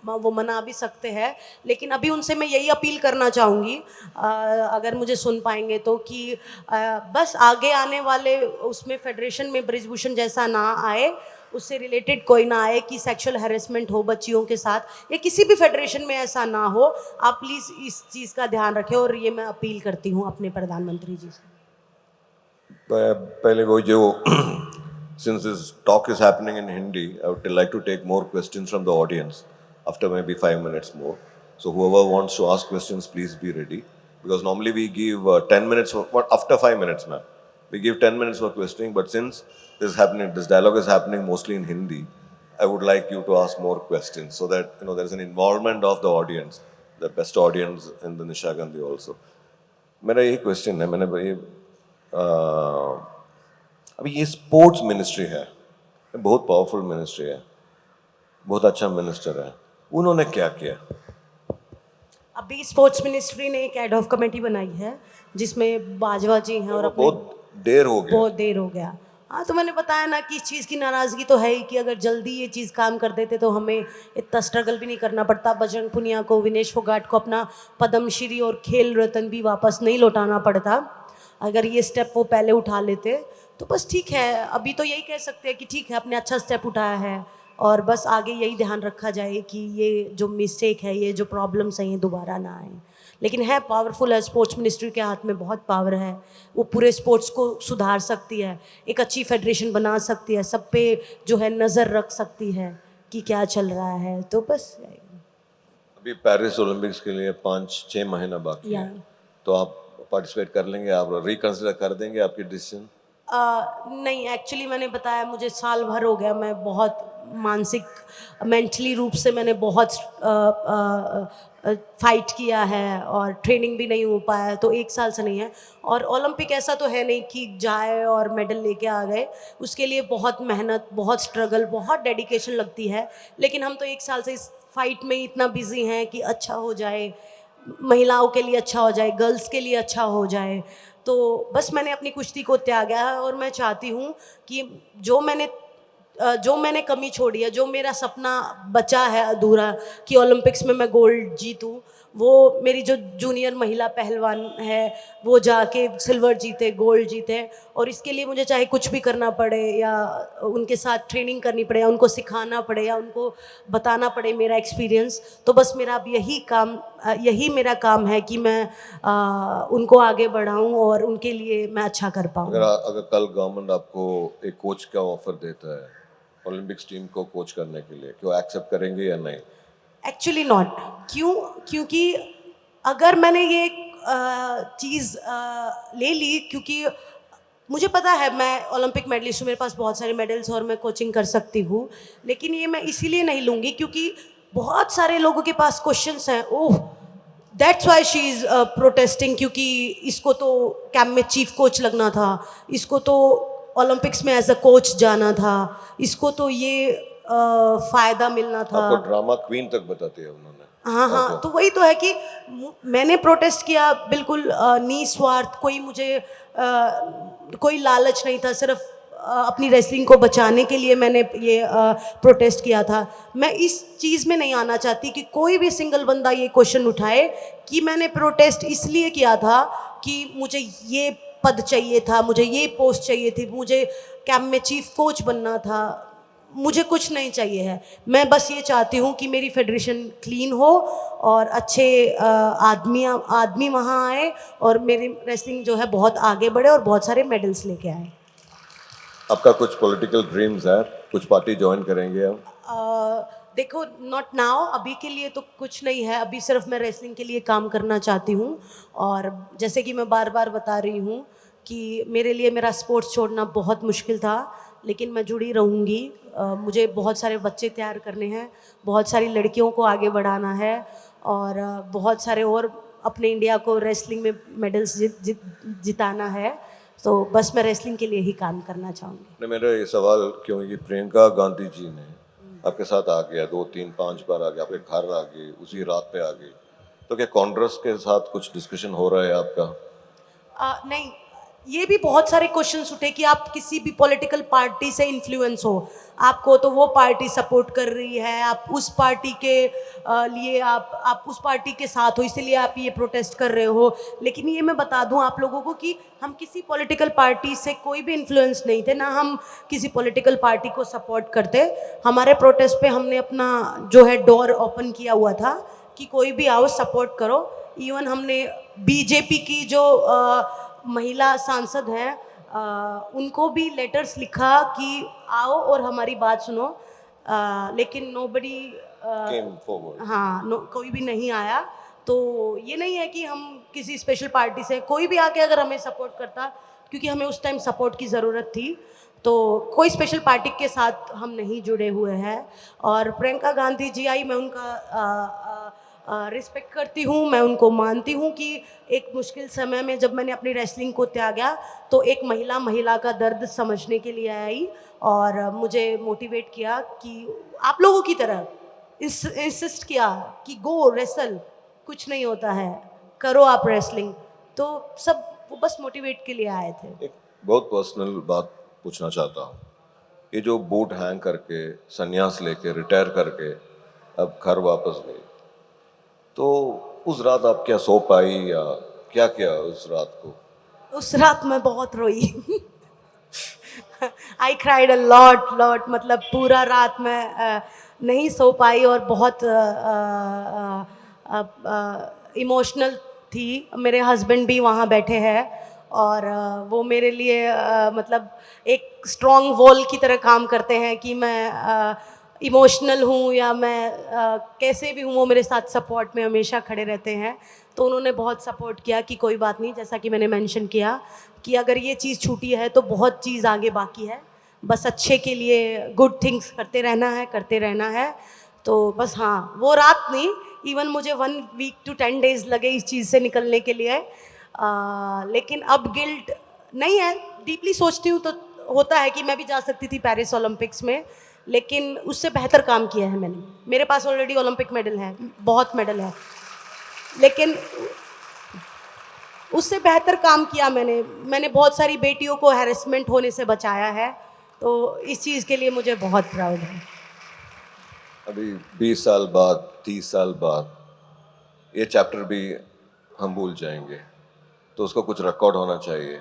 वो मना भी सकते हैं। लेकिन अभी उनसे मैं यही अपील करना चाहूँगी, अगर मुझे सुन पाएंगे तो, कि बस आगे आने वाले उसमें फेडरेशन में ब्रिजभूषण जैसा ना आए, उससे रिलेटेड कोई ना आए कि सेक्सुअल हैरेसमेंट हो बच्चियों के साथ, या किसी भी फेडरेशन में ऐसा ना हो। आप प्लीज़ इस चीज़ का ध्यान रखें, और ये मैं अपील करती हूँ अपने प्रधानमंत्री जी से। पहले वो जो since this talk is happening in Hindi, I would like to take more questions from the audience after maybe 5 minutes more. So whoever wants to ask questions, please be ready. Because normally we give 10 minutes after 5 minutes, ma'am. We give 10 minutes for questioning, but since this dialogue is happening mostly in Hindi, I would like you to ask more questions so that there is an involvement of the audience, the best audience in the Nisha Gandhi also. मेरा यही क्वेश्चन है, मैंने ये अभी ये स्पोर्ट्स मिनिस्ट्री है, बहुत पावरफुल मिनिस्ट्री है, बहुत अच्छा मिनिस्टर है, उन्होंने क्या किया? अभी स्पोर्ट्स मिनिस्ट्री ने एक एड ऑफ कमेटी बनाई है जिसमें बाजवा जी हैं, और वो अपने बहुत देर हो गया। बहुत देर हो गया। हाँ, तो मैंने बताया ना कि इस चीज़ की नाराज़गी तो है ही, कि अगर जल्दी ये चीज़ काम कर देते तो हमें इतना स्ट्रगल भी नहीं करना पड़ता, बजरंग पुनिया को, विनेश फोगाट को अपना पद्मश्री और खेल रत्न भी वापस नहीं लौटाना पड़ता, अगर ये स्टेप वो पहले उठा लेते। तो बस ठीक है, अभी तो यही कह सकते हैं कि ठीक है, आपने अच्छा स्टेप उठाया है, और बस आगे यही ध्यान रखा जाए कि ये जो मिस्टेक है, ये जो प्रॉब्लम्स हैं, ये दोबारा ना आए। लेकिन है, पावरफुल है, स्पोर्ट्स मिनिस्ट्री के हाथ में बहुत पावर है, वो पूरे स्पोर्ट्स को सुधार सकती है, एक अच्छी फेडरेशन बना सकती है, सब पे जो है नज़र रख सकती है कि क्या चल रहा है। तो बस अभी पेरिस ओलंपिक्स के लिए 5-6 महीना बाकी या है, तो आप पार्टिसिपेट कर लेंगे? आप रिकंसिडर कर देंगे आपकी डिसीजन? नहीं, एक्चुअली मैंने बताया, मुझे साल भर हो गया, मैं बहुत मानसिक मेंटली रूप से मैंने बहुत फाइट किया है और ट्रेनिंग भी नहीं हो पाया है, तो 1 साल से नहीं है। और ओलंपिक ऐसा तो है नहीं कि जाए और मेडल लेके आ गए, उसके लिए बहुत मेहनत, बहुत स्ट्रगल, बहुत डेडिकेशन लगती है। लेकिन हम तो 1 साल से इस फाइट में ही इतना बिजी हैं कि अच्छा हो जाए, महिलाओं के लिए अच्छा हो जाए, गर्ल्स के लिए अच्छा हो जाए। तो बस मैंने अपनी कुश्ती को त्यागा है और मैं चाहती हूँ कि जो मैंने कमी छोड़ी है, जो मेरा सपना बचा है अधूरा कि ओलंपिक्स में मैं गोल्ड जीतूं, वो मेरी जो जूनियर महिला पहलवान है वो जाके सिल्वर जीते, गोल्ड जीते। और इसके लिए मुझे चाहे कुछ भी करना पड़े या उनके साथ ट्रेनिंग करनी पड़े या उनको सिखाना पड़े या उनको बताना पड़े मेरा एक्सपीरियंस, तो बस मेरा अब यही मेरा काम है कि मैं उनको आगे बढ़ाऊं और उनके लिए मैं अच्छा कर पाऊं। अगर कल गवर्नमेंट आपको एक कोच का ऑफर देता है ओलंपिक्स टीम को कोच करने के लिए, क्यों एक्सेप्ट करेंगे या नहीं? Actually not. क्यों? क्योंकि अगर मैंने ये चीज़ ले ली, क्योंकि मुझे पता है मैं ओलंपिक मेडलिस्ट हूँ, मेरे पास बहुत सारे मेडल्स और मैं कोचिंग कर सकती हूँ, लेकिन ये मैं इसीलिए नहीं लूँगी क्योंकि बहुत सारे लोगों के पास क्वेश्चंस हैं। Oh, that's why she is protesting, क्योंकि इसको तो कैंप में चीफ कोच लगना था, इसको तो ओलंपिक्स में एज अ कोच जाना था, इसको तो ये फ़ायदा मिलना था। आपको ड्रामा क्वीन तक बताते हैं उन्होंने। हाँ हाँ, तो वही तो है कि मैंने प्रोटेस्ट किया बिल्कुल निस्वार्थ, कोई लालच नहीं था, सिर्फ अपनी रेसलिंग को बचाने के लिए मैंने ये प्रोटेस्ट किया था। मैं इस चीज़ में नहीं आना चाहती कि कोई भी सिंगल बंदा ये क्वेश्चन उठाए कि मैंने प्रोटेस्ट इसलिए किया था कि मुझे ये पद चाहिए था, मुझे ये पोस्ट चाहिए थी, मुझे कैंप में चीफ कोच बनना था। मुझे कुछ नहीं चाहिए है, मैं बस ये चाहती हूँ कि मेरी फेडरेशन क्लीन हो और अच्छे आदमी वहाँ आए और मेरी रेसलिंग जो है बहुत आगे बढ़े और बहुत सारे मेडल्स लेके आए। आपका कुछ पॉलिटिकल ड्रीम्स है? कुछ पार्टी ज्वाइन करेंगे आप? देखो, नॉट नाउ, अभी के लिए तो कुछ नहीं है, अभी सिर्फ मैं रेसलिंग के लिए काम करना चाहती हूँ। और जैसे कि मैं बार बार बता रही हूँ कि मेरे लिए मेरा स्पोर्ट्स छोड़ना बहुत मुश्किल था, लेकिन मैं जुड़ी रहूँगी। मुझे बहुत सारे बच्चे तैयार करने हैं, बहुत सारी लड़कियों को आगे बढ़ाना है और बहुत सारे और अपने इंडिया को रेसलिंग में मेडल्स जिताना है। तो बस मैं रेसलिंग के लिए ही काम करना चाहूँगी। ने मेरा ये सवाल क्यों है कि प्रियंका गांधी जी ने आपके साथ आ गया, 2 3 5 बार आ गया, आपके घर आ गई, उसी रात पे आ गई, तो क्या कांग्रेस के साथ कुछ डिस्कशन हो रहा है आपका? नहीं, ये भी बहुत सारे क्वेश्चंस उठे कि आप किसी भी पॉलिटिकल पार्टी से इन्फ्लुएंस हो, आपको तो वो पार्टी सपोर्ट कर रही है, आप उस पार्टी के लिए आप उस पार्टी के साथ हो, इसीलिए आप ये प्रोटेस्ट कर रहे हो। लेकिन ये मैं बता दूं आप लोगों को कि हम किसी पॉलिटिकल पार्टी से कोई भी इन्फ्लुएंस नहीं थे, ना हम किसी पॉलिटिकल पार्टी को सपोर्ट करते। हमारे प्रोटेस्ट पे हमने अपना जो है डोर ओपन किया हुआ था कि कोई भी आओ, सपोर्ट करो। इवन हमने बीजेपी की जो महिला सांसद हैं उनको भी लेटर्स लिखा कि आओ और हमारी बात सुनो, लेकिन नोबडी केम फॉरवर्ड। हाँ, कोई भी नहीं आया। तो ये नहीं है कि हम किसी स्पेशल पार्टी से, कोई भी आके अगर हमें सपोर्ट करता, क्योंकि हमें उस टाइम सपोर्ट की ज़रूरत थी, तो कोई स्पेशल पार्टी के साथ हम नहीं जुड़े हुए हैं। और प्रियंका गांधी जी आई, मैं उनका रिस्पेक्ट करती हूँ, मैं उनको मानती हूँ कि एक मुश्किल समय में जब मैंने अपनी रेसलिंग को त्यागा तो एक महिला का दर्द समझने के लिए आई और मुझे मोटिवेट किया कि आप लोगों की तरह इंसिस्ट किया कि गो रेसल, कुछ नहीं होता है, करो आप रेसलिंग। तो सब वो बस मोटिवेट के लिए आए थे। एक बहुत पर्सनल बात पूछना चाहता हूँ। ये जो बूट हैंग करके संन्यास लेके रिटायर करके अब घर वापस गई, तो उस रात आप क्या सो पाई या क्या किया उस रात को? उस रात मैं बहुत रोई। आई क्राइड अ लॉट, मतलब पूरा रात मैं नहीं सो पाई और बहुत इमोशनल थी। मेरे हस्बैंड भी वहाँ बैठे हैं और वो मेरे लिए मतलब एक स्ट्रॉन्ग वॉल की तरह काम करते हैं कि मैं इमोशनल हूँ या मैं कैसे भी हूँ, वो मेरे साथ सपोर्ट में हमेशा खड़े रहते हैं। तो उन्होंने बहुत सपोर्ट किया कि कोई बात नहीं, जैसा कि मैंने मेंशन किया कि अगर ये चीज़ छूटी है तो बहुत चीज़ आगे बाकी है। बस अच्छे के लिए गुड थिंग्स करते रहना है। तो बस हाँ, वो रात नहीं, इवन मुझे 1 वीक to 10 डेज लगे इस चीज़ से निकलने के लिए। लेकिन अब गिल्ट नहीं है, डीपली सोचती हूँ तो होता है कि मैं भी जा सकती थी पेरिस ओलंपिक्स में, लेकिन उससे बेहतर काम किया है मैंने। मेरे पास ऑलरेडी ओलंपिक मेडल है, बहुत मेडल है, लेकिन उससे बेहतर काम किया मैंने बहुत सारी बेटियों को हैरेसमेंट होने से बचाया है, तो इस चीज़ के लिए मुझे बहुत प्राउड है। अभी 20 साल बाद, 30 साल बाद ये चैप्टर भी हम भूल जाएंगे, तो उसका कुछ रिकॉर्ड होना चाहिए।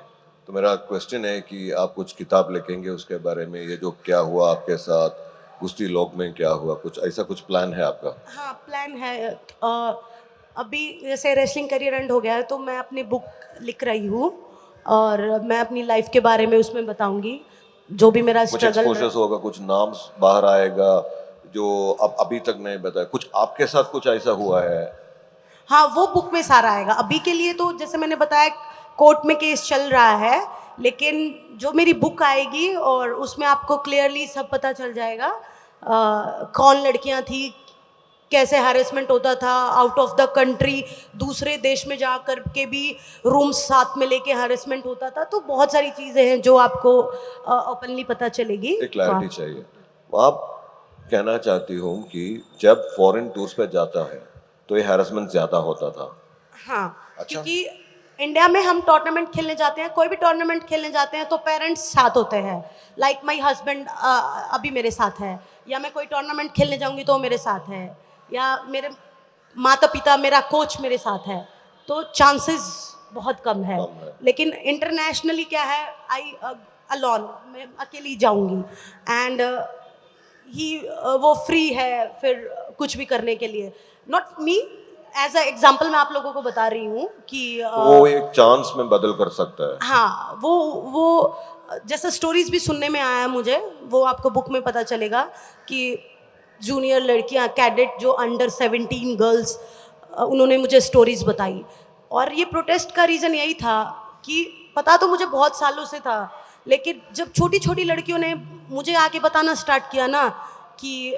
तो मेरा क्वेश्चन है कि आप कुछ किताब लिखेंगे उसके बारे में, ये जो क्या हुआ आपके साथ कुश्ती लोक में क्या हुआ, कुछ ऐसा कुछ प्लान है आपका? हाँ, प्लान है। अभी जैसे रेसलिंग करियर एंड हो गया है, तो मैं अपनी बुक लिख रही हूँ और मैं अपनी लाइफ के बारे में उसमें बताऊंगी, जो भी मेरा कुछ स्ट्रगल। एक्सपोजर्स होगा, कुछ नाम बाहर आएगा जो अब अभी तक नहीं बताया, कुछ आपके साथ कुछ ऐसा हुआ है? हाँ, वो बुक में सारा आएगा। अभी के लिए तो जैसे मैंने बताया, कोर्ट में केस चल रहा है, लेकिन जो मेरी बुक आएगी और उसमें आपको क्लियरली सब पता चल जाएगा। कौन लड़कियां थी, कैसे हैरेसमेंट होता था आउट ऑफ द कंट्री, दूसरे देश में जा कर के भी रूम्स साथ में लेके हैरेसमेंट होता था। तो बहुत सारी चीज़ें हैं जो आपको ओपनली पता चलेगी। एक तो क्लैरिटी चाहिए। आप कहना चाहती हूँ कि जब फॉरेन टूर्स पे जाता है तो ये हैरेसमेंट ज़्यादा होता था? हाँ, अच्छा। क्योंकि इंडिया में हम टूर्नामेंट खेलने जाते हैं, कोई भी टूर्नामेंट खेलने जाते हैं तो पेरेंट्स साथ होते हैं। लाइक माई हस्बैंड अभी मेरे साथ है, या मैं कोई टूर्नामेंट खेलने जाऊंगी तो वो मेरे साथ है, या मेरे माता पिता, मेरा कोच मेरे साथ है। तो चांसेस बहुत कम है। कम है। लेकिन इंटरनेशनली क्या है, आई अलोन, मैं अकेली जाऊंगी, एंड ही वो फ्री है फिर कुछ भी करने के लिए। Not me, as a example मैं आप लोगों को बता रही हूँ कि तो वो एक चांस में बदल कर सकता है। हाँ, वो जैसे स्टोरीज भी सुनने में आया है मुझे, वो आपको बुक में पता चलेगा कि जूनियर लड़कियां, कैडेट जो अंडर 17 गर्ल्स, उन्होंने मुझे स्टोरीज बताई। और ये प्रोटेस्ट का रीज़न यही था कि पता तो मुझे बहुत सालों से था, लेकिन जब छोटी छोटी लड़कियों ने मुझे आके बताना स्टार्ट किया ना कि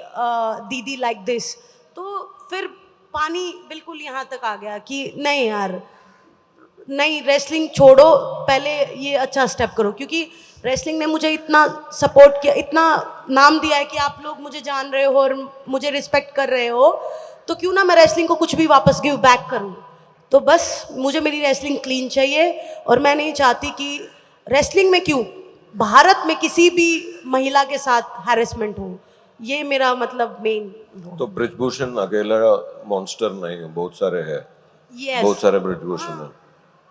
दीदी लाइक दिस, तो फिर पानी बिल्कुल यहाँ तक आ गया कि नहीं यार, नहीं, रेसलिंग छोड़ो, पहले ये अच्छा स्टेप करो। क्योंकि रेसलिंग ने मुझे इतना सपोर्ट किया, इतना नाम दिया है कि आप लोग मुझे जान रहे हो और मुझे रिस्पेक्ट कर रहे हो, तो क्यों ना मैं रेसलिंग को कुछ भी वापस गिव बैक करूं। तो बस मुझे मेरी रेसलिंग क्लीन चाहिए, और मैं नहीं चाहती कि रेसलिंग में क्यों, भारत में किसी भी महिला के साथ हैरेसमेंट हो। ये मेरा मतलब मेन वो तो ब्रिजभूषण अकेला मॉन्स्टर नहीं है, बहुत सारे हैं। है। बहुत यस, सारे ब्रिजभूषण हैं।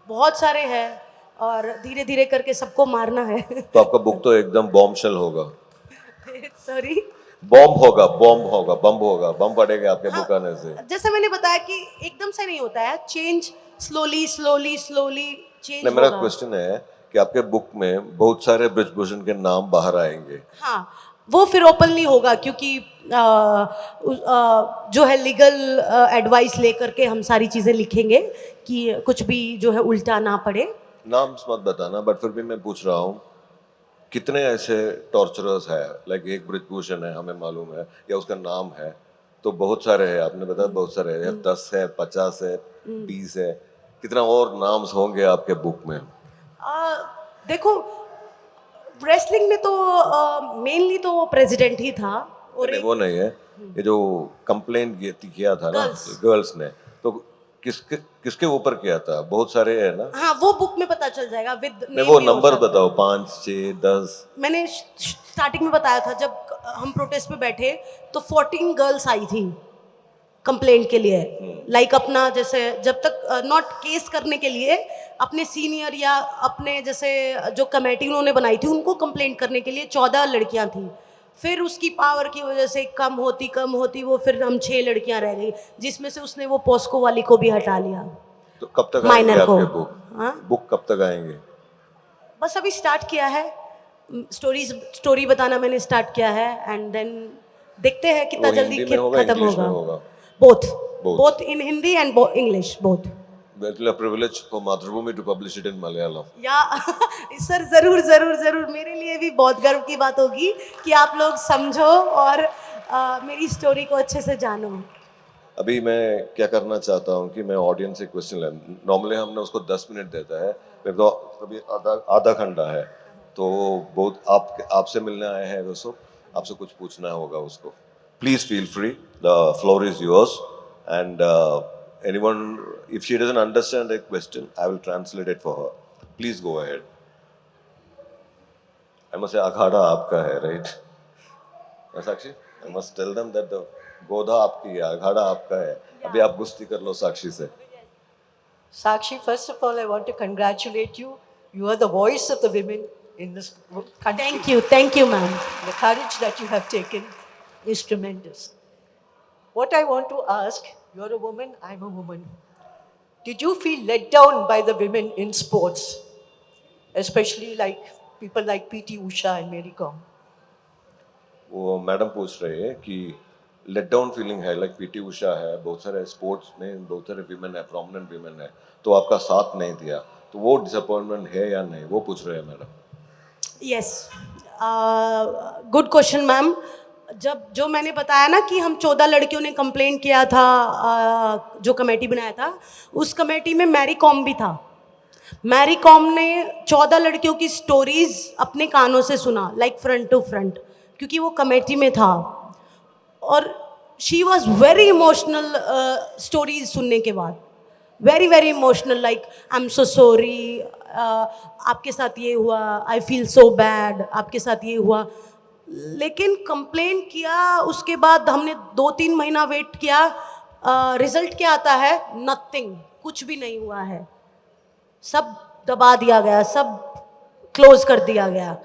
बहुत सारे हैं, और धीरे धीरे करके सबको मारना है। तो आपका बुक तो एकदम बॉम्बशेल होगा। सॉरी। बॉम्ब होगा, बॉम्ब होगा, बम्ब होगा, बम पड़ेगा आपके हाँ, बुक आने से। जैसे मैंने बताया कि एकदम से नहीं होता है change, slowly slowly slowly change नहीं, मेरा होगा। क्वेश्चन है कि आपके बुक में बहुत सारे ब्रिजभूषण के नाम बाहर आएंगे। हाँ, वो फिर ओपनली होगा, क्योंकि जो है लीगल एडवाइस लेकर के हम सारी चीज़ें लिखेंगे कि कुछ भी जो है उल्टा ना पड़े। नाम मत बताना, बट फिर भी मैं पूछ रहा हूँ, कितने ऐसे टॉर्चरर्स है? लाइक एक ब्रिजभूषण है, हमें मालूम है, या उसका नाम है, तो बहुत सारे हैं, आपने बताया बहुत सारे हैं, 10 है, 50 है, 20 है, कितना और नाम्स होंगे आपके बुक में? देखो, रेसलिंग में तो मेनली तो वो प्रेसिडेंट ही था, और नहीं, एक वो नहीं है। ये जो कंप्लेंट किया था ना गर्ल्स। गर्ल्स ने, तो किसके किसके ऊपर किया था? बहुत सारे है ना। हाँ, वो बुक में पता चल जाएगा, विद नहीं, नेम वो भी हो नंबर सकता है। बताओ, 5, 6, 10। मैंने स्टार्टिंग में बताया था, जब हम प्रोटेस्ट पे बैठे तो 14 गर्ल्स आई थी कंप्लेंट के लिए। लाइक अपना जैसे जब तक नॉट केस करने के लिए, अपने सीनियर या अपने जैसे जो कमेटी उन्होंने बनाई थी उनको कंप्लेंट करने के लिए 14 लड़कियां थी। फिर उसकी पावर की वजह से कम होती वो फिर हम 6 लड़कियां रह गई, जिसमें से उसने वो पॉस्को वाली को भी हटा लिया, तो कब तक आएंगे माइनर को। आपके बुक? हाँ, बुक कब तक आएंगे? बस अभी स्टार्ट किया है, स्टोरी बताना मैंने स्टार्ट किया है, एंड देन देखते हैं कितना वो जल्दी हिंदी में होगा, खत्म इंग्लिश में होगा। होगा? Both, Both. Both in Hindi and English, both. actually a privilege for Mathrubhumi to publish it in Malayalam. या सर ज़रूर ज़रूर ज़रूर, मेरे लिए भी बहुत गर्व की बात होगी कि आप लोग समझो और मेरी स्टोरी को अच्छे से जानो। अभी मैं क्या करना चाहता हूँ कि मैं ऑडियंस से क्वेश्चन ले, नॉर्मली हमने उसको 10 मिनट देता है, फिर तो अभी आधा घंटा है, तो बहुत आपसे मिलने आए हैं वो सब, आपसे कुछ पूछना होगा उसको. Please feel free, the floor is yours, and anyone if she doesn't understand a question, I will translate it for her. Please go ahead. I must say अखाड़ा आपका है, right? Sakshi, I must tell them that the Godha आपकी है, अखाड़ा आपका है. अभी आप गुस्ती कर लो साक्षी से. Sakshi, first of all, I want to congratulate you. You are the voice of the women in this country. Thank you ma'am. The courage that you have taken is tremendous. What I want to ask, you're a woman, I'm a woman. Did you feel let down by the women in sports? Especially like people like P.T. Usha and Mary Kom. वो मैडम पूछ रहे हैं कि लेट डाउन फीलिंग है, लाइक पीटी उषा है, बहुत सारे स्पोर्ट्स में बहुत सारे विमेन है, प्रोमिनेंट विमेन है, तो आपका साथ नहीं दिया, तो वो डिसअपॉइंटमेंट है या नहीं, वो पूछ रहे हैं madam. Yes, good question ma'am. जब जो मैंने बताया ना कि हम 14 लड़कियों ने कंप्लेन किया था, जो कमेटी बनाया था, उस कमेटी में मैरी कॉम भी था. मैरी कॉम ने 14 लड़कियों की स्टोरीज अपने कानों से सुना, लाइक फ्रंट टू फ्रंट, क्योंकि वो कमेटी में था. और she was very emotional stories सुनने के बाद, very very emotional, like I am so sorry, आपके साथ ये हुआ, आई फील सो बैड, आपके साथ ये हुआ. लेकिन कंप्लेन किया, उसके बाद हमने 2-3 महीना वेट किया, रिजल्ट क्या आता है? नथिंग, कुछ भी नहीं हुआ है. सब दबा दिया गया, सब क्लोज कर दिया गया.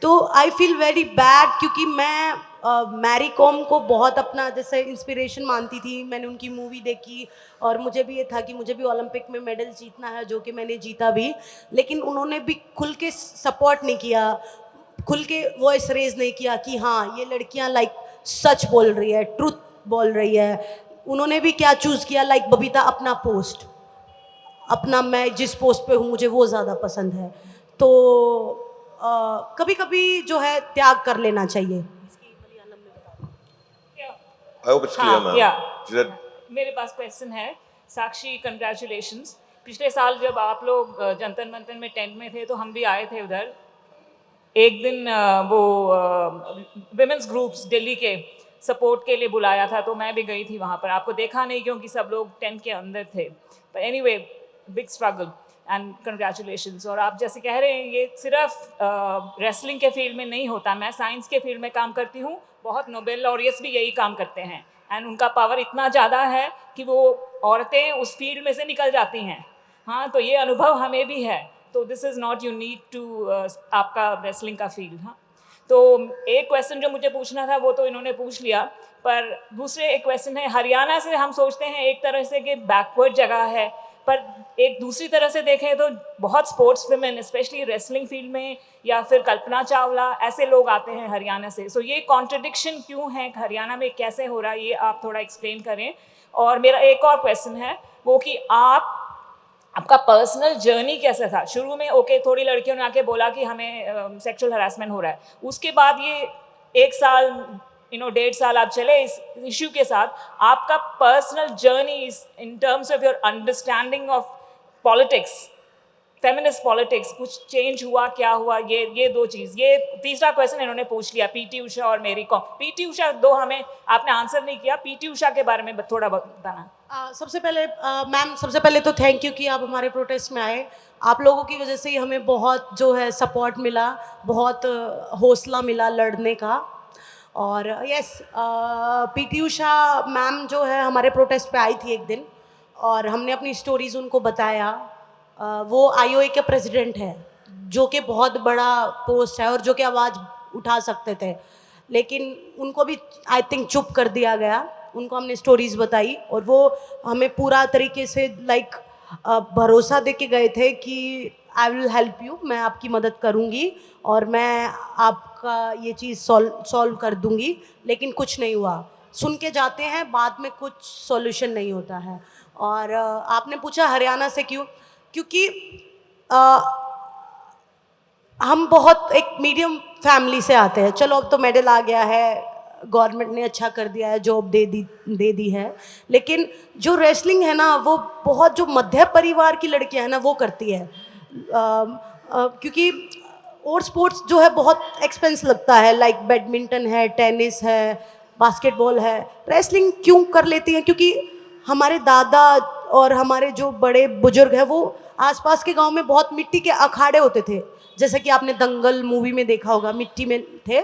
तो आई फील वेरी बैड, क्योंकि मैं मैरी कॉम को बहुत अपना जैसे इंस्पिरेशन मानती थी. मैंने उनकी मूवी देखी और मुझे भी ये था कि मुझे भी ओलंपिक में मेडल जीतना है, जो कि मैंने जीता भी. लेकिन उन्होंने भी खुल के सपोर्ट नहीं किया, खुल के वॉइस रेज नहीं किया कि हाँ ये लड़कियां लाइक सच बोल रही है, ट्रुथ बोल रही है. उन्होंने भी क्या चूज़ किया, लाइक बबीता अपना पोस्ट, अपना मैं जिस पोस्ट पे हूँ मुझे वो ज़्यादा पसंद है. तो कभी कभी जो है त्याग कर लेना चाहिए. I hope it's clear, ma'am. She said, मेरे पास क्वेश्चन है. साक्षी, कंग्रेचुलेशंस. पिछले साल जब आप लोग जंतर मंतर में टेंट में थे तो हम भी आए थे उधर. एक दिन वो विमेंस ग्रुप्स दिल्ली के सपोर्ट के लिए बुलाया था, तो मैं भी गई थी वहाँ पर. आपको देखा नहीं क्योंकि सब लोग टेंट के अंदर थे. पर anyway, big struggle and congratulations. और आप जैसे कह रहे हैं, ये सिर्फ रेसलिंग के फील्ड में नहीं होता. मैं साइंस के फील्ड में काम करती हूँ, बहुत नोबेल लॉरियट्स भी यही काम करते हैं, एंड उनका पावर इतना ज़्यादा है कि वो औरतें उस फील्ड में से निकल जाती हैं. हाँ, तो ये अनुभव हमें भी है. तो this is not unique to आपका रेसलिंग का फील्ड. हाँ, तो एक क्वेश्चन जो मुझे पूछना था वो तो इन्होंने पूछ लिया, पर दूसरे एक क्वेश्चन है. हरियाणा से हम सोचते हैं एक तरह से कि बैकवर्ड जगह है, पर एक दूसरी तरह से देखें तो बहुत sports women, specially wrestling field में, या फिर कल्पना चावला, ऐसे लोग आते हैं हरियाणा से. सो ये कॉन्ट्रडिक्शन क्यों है हरियाणा में, कैसे हो रहा है, ये आप थोड़ा एक्सप्लेन करें. और मेरा एक और क्वेश्चन है वो कि आपका पर्सनल जर्नी कैसा था. शुरू में ओके, थोड़ी लड़कियों ने आके बोला कि हमें सेक्सुअल हरासमेंट हो रहा है. उसके बाद ये 1 साल 1.5 साल आप चले इस इशू के साथ. आपका personal journey in terms of your understanding of politics, feminist politics, कुछ चेंज हुआ, क्या हुआ? ये 2 चीज़. ये तीसरा क्वेश्चन इन्होंने पूछ लिया, पीटी उषा और मेरी कॉम. पीटी उषा 2 हमें आपने आंसर नहीं किया. पीटी उषा के बारे में थोड़ा बताना. सबसे पहले मैम, सबसे पहले तो थैंक यू कि आप हमारे प्रोटेस्ट में आए. आप लोगों की वजह से ही हमें बहुत जो है सपोर्ट मिला, बहुत हौसला मिला लड़ने का. और यस, पीटी उषा मैम जो है हमारे प्रोटेस्ट पे आई थी एक दिन, और हमने अपनी स्टोरीज उनको बताया. वो आईओए के प्रेसिडेंट है, जो कि बहुत बड़ा पोस्ट है और जो कि आवाज़ उठा सकते थे, लेकिन उनको भी आई थिंक चुप कर दिया गया. उनको हमने स्टोरीज बताई और वो हमें पूरा तरीके से लाइक भरोसा दे के गए थे कि आई विल हेल्प यू, मैं आपकी मदद करूँगी और मैं आपका ये चीज़ सॉल्व कर दूँगी. लेकिन कुछ नहीं हुआ. सुन के जाते हैं, बाद में कुछ सॉल्यूशन नहीं होता है। और आपने पूछा हरियाणा से क्यों, क्योंकि हम बहुत एक मीडियम फैमिली से आते हैं। चलो अब तो मेडल आ गया है, गवर्नमेंट ने अच्छा कर दिया है, जॉब दे दी है, लेकिन जो रेसलिंग है ना वो बहुत, जो मध्य परिवार की लड़कियां हैं ना वो करती है। क्योंकि और स्पोर्ट्स जो है बहुत एक्सपेंस लगता है, लाइक बैडमिंटन है, टेनिस है, बास्केटबॉल है। रेसलिंग क्यों कर लेती हैं, क्योंकि हमारे दादा और हमारे जो बड़े बुजुर्ग हैं वो आसपास के गांव में बहुत मिट्टी के अखाड़े होते थे, जैसे कि आपने दंगल मूवी में देखा होगा, मिट्टी में थे।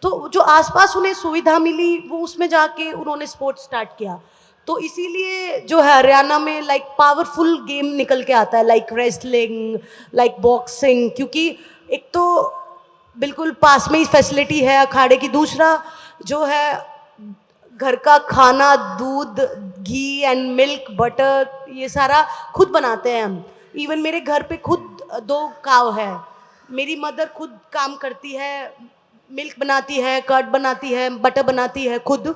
तो जो आसपास उन्हें सुविधा मिली वो उसमें जाके उन्होंने स्पोर्ट्स स्टार्ट किया। तो इसीलिए जो है हरियाणा में लाइक पावरफुल गेम निकल के आता है, लाइक रेसलिंग, लाइक बॉक्सिंग, क्योंकि एक तो बिल्कुल पास में ही फैसिलिटी है अखाड़े की, दूसरा जो है घर का खाना, दूध, घी एंड मिल्क, बटर, ये सारा खुद बनाते हैं हम। इवन मेरे घर पे खुद 2 काव है, मेरी मदर खुद काम करती है, मिल्क बनाती है, कर्ड बनाती है, बटर बनाती है खुद।